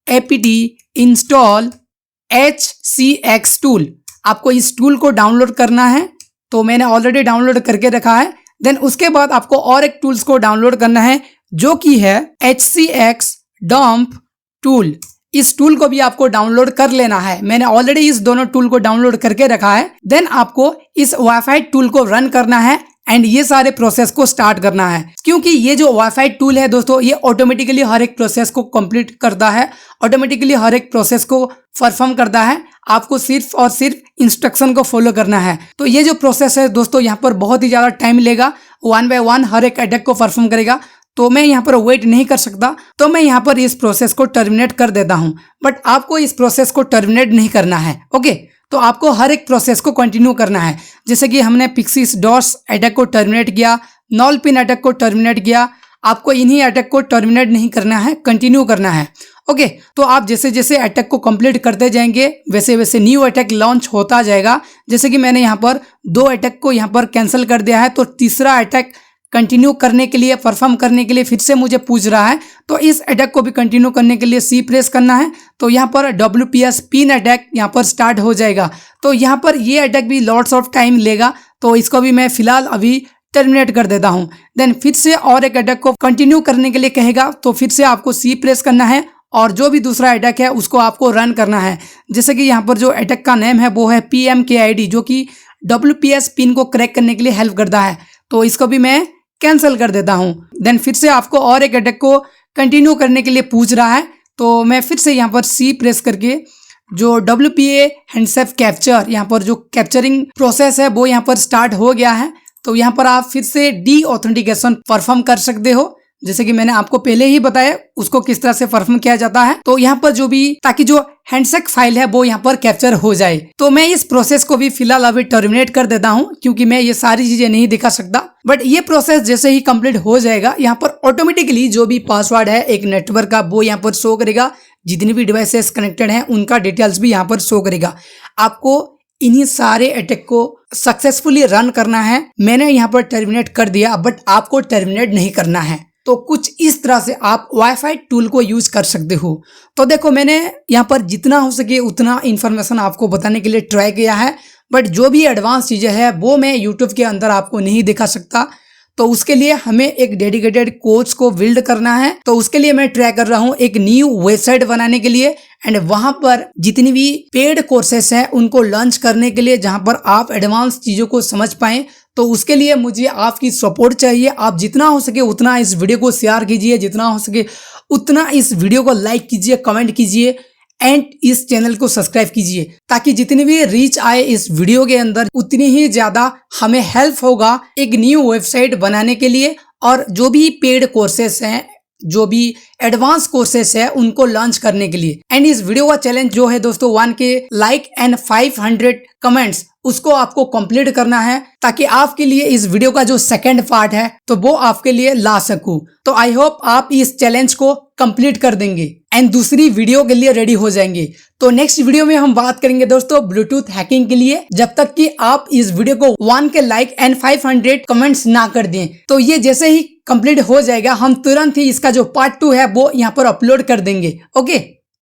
apt install hcx tool. आपको इस टूल को डाउनलोड करना है, तो मैंने ऑलरेडी डाउनलोड करके रखा है। देन उसके बाद आपको और एक टूल्स को डाउनलोड करना है जो कि है hcx dump टूल। इस टूल को भी आपको डाउनलोड कर लेना है। मैंने ऑलरेडी इस दोनों टूल को डाउनलोड करके रखा है। देन आपको इस वाईफाई टूल को रन करना है एंड ये सारे प्रोसेस को स्टार्ट करना है, क्योंकि ये जो वाईफाई टूल है दोस्तों ये ऑटोमेटिकली हर एक प्रोसेस को कंप्लीट करता है, ऑटोमेटिकली हर एक प्रोसेस को परफॉर्म करता है। आपको सिर्फ और सिर्फ इंस्ट्रक्शन को फॉलो करना है। तो ये जो प्रोसेस है दोस्तों यहाँ पर बहुत ही ज्यादा टाइम लेगा, 1 बाय 1 हर एक अटैक को परफॉर्म करेगा। तो मैं यहाँ पर वेट नहीं कर सकता, तो मैं यहाँ पर इस प्रोसेस को टर्मिनेट कर देता हूँ। बट आपको इस प्रोसेस को टर्मिनेट नहीं करना है। ओके, तो आपको हर एक प्रोसेस को कंटिन्यू करना है। जैसे कि हमने पिक्सिस डॉस अटैक को टर्मिनेट किया, नॉल पिन अटैक को टर्मिनेट किया, आपको इन्हीं अटैक को टर्मिनेट नहीं करना है, कंटिन्यू करना है। ओके, तो आप जैसे जैसे अटैक को कंप्लीट करते जाएंगे वैसे वैसे न्यू अटैक लॉन्च होता जाएगा। जैसे कि मैंने यहाँ पर 2 अटैक को यहाँ पर कैंसिल कर दिया है, तो तीसरा अटैक कंटिन्यू करने के लिए, परफॉर्म करने के लिए फिर से मुझे पूछ रहा है। तो इस अटैक को भी कंटिन्यू करने के लिए C प्रेस करना है। तो यहाँ पर WPS पिन अटैक यहाँ पर स्टार्ट हो जाएगा। तो यहाँ पर ये अटैक भी लॉट्स ऑफ टाइम लेगा, तो इसको भी मैं फिलहाल अभी टर्मिनेट कर देता हूँ। देन फिर से और एक अटैक को कंटिन्यू करने के लिए कहेगा, तो फिर से आपको C प्रेस करना है और जो भी दूसरा अटैक है उसको आपको रन करना है। जैसे कि यहाँ पर जो अटैक का नेम है वो है PMKID, जो कि WPS पिन को क्रैक करने के लिए हेल्प करता है। तो इसको भी मैं कैंसिल कर देता हूं। देन फिर से आपको और एक अटैक को कंटिन्यू करने के लिए पूछ रहा है, तो मैं फिर से यहाँ पर C प्रेस करके जो WPA हैंडसेफ कैप्चर, यहाँ पर जो कैप्चरिंग प्रोसेस है वो यहाँ पर स्टार्ट हो गया है। तो यहाँ पर आप फिर से डी ऑथेंटिकेशन परफॉर्म कर सकते हो, जैसे कि मैंने आपको पहले ही बताया उसको किस तरह से परफॉर्म किया जाता है। तो यहाँ पर जो भी, ताकि जो हैंडशेक फाइल है वो यहाँ पर कैप्चर हो जाए। तो मैं इस प्रोसेस को भी फिलहाल अभी टर्मिनेट कर देता हूँ, क्योंकि मैं ये सारी चीजें नहीं दिखा सकता। बट ये प्रोसेस जैसे ही कंप्लीट हो जाएगा, यहाँ पर ऑटोमेटिकली जो भी पासवर्ड है एक नेटवर्क का वो यहाँ पर शो करेगा। जितनी भी डिवाइसेस कनेक्टेड हैं उनका डिटेल्स भी यहाँ पर शो करेगा। आपको इन्हीं सारे अटैक को सक्सेसफुली रन करना है। मैंने यहाँ पर टर्मिनेट कर दिया, बट आपको टर्मिनेट नहीं करना है। तो कुछ इस तरह से आप वाईफाई टूल को यूज कर सकते हो। तो देखो, मैंने यहाँ पर जितना हो सके उतना इन्फॉर्मेशन आपको बताने के लिए ट्राई किया है, बट जो भी एडवांस चीजें हैं वो मैं यूट्यूब के अंदर आपको नहीं दिखा सकता। तो उसके लिए हमें एक डेडिकेटेड कोर्स को बिल्ड करना है। तो उसके लिए मैं ट्राई कर रहा हूँ एक न्यू वेबसाइट बनाने के लिए, एंड वहां पर जितनी भी पेड कोर्सेस हैं उनको लॉन्च करने के लिए, जहां पर आप एडवांस चीजों को समझ पाएं। तो उसके लिए मुझे आपकी सपोर्ट चाहिए। आप जितना हो सके उतना इस वीडियो को शेयर कीजिए, जितना हो सके उतना इस वीडियो को लाइक कीजिए, कमेंट कीजिए एंड इस चैनल को सब्सक्राइब कीजिए, ताकि जितनी भी रीच आए इस वीडियो के अंदर उतनी ही ज्यादा हमें हेल्प होगा एक न्यू वेबसाइट बनाने के लिए। और जो भी पेड कोर्सेस हैं, जो भी एडवांस कोर्सेस है उनको लॉन्च करने के लिए। एंड इस वीडियो का चैलेंज जो है दोस्तों 1K लाइक एंड 500 कमेंट्स, उसको आपको कंप्लीट करना है, ताकि आपके लिए इस वीडियो का जो सेकंड पार्ट है तो वो आपके लिए ला सकूं। तो आई होप आप इस चैलेंज को कंप्लीट कर देंगे एंड दूसरी वीडियो के लिए रेडी हो जाएंगे। तो नेक्स्ट वीडियो में हम बात करेंगे दोस्तों ब्लूटूथ हैकिंग के लिए, जब तक कि आप इस वीडियो को 1K लाइक एंड 500 कमेंट्स ना कर दें। तो ये जैसे ही कंप्लीट हो जाएगा, हम तुरंत ही इसका जो पार्ट 2 है वो यहाँ पर अपलोड कर देंगे। ओके।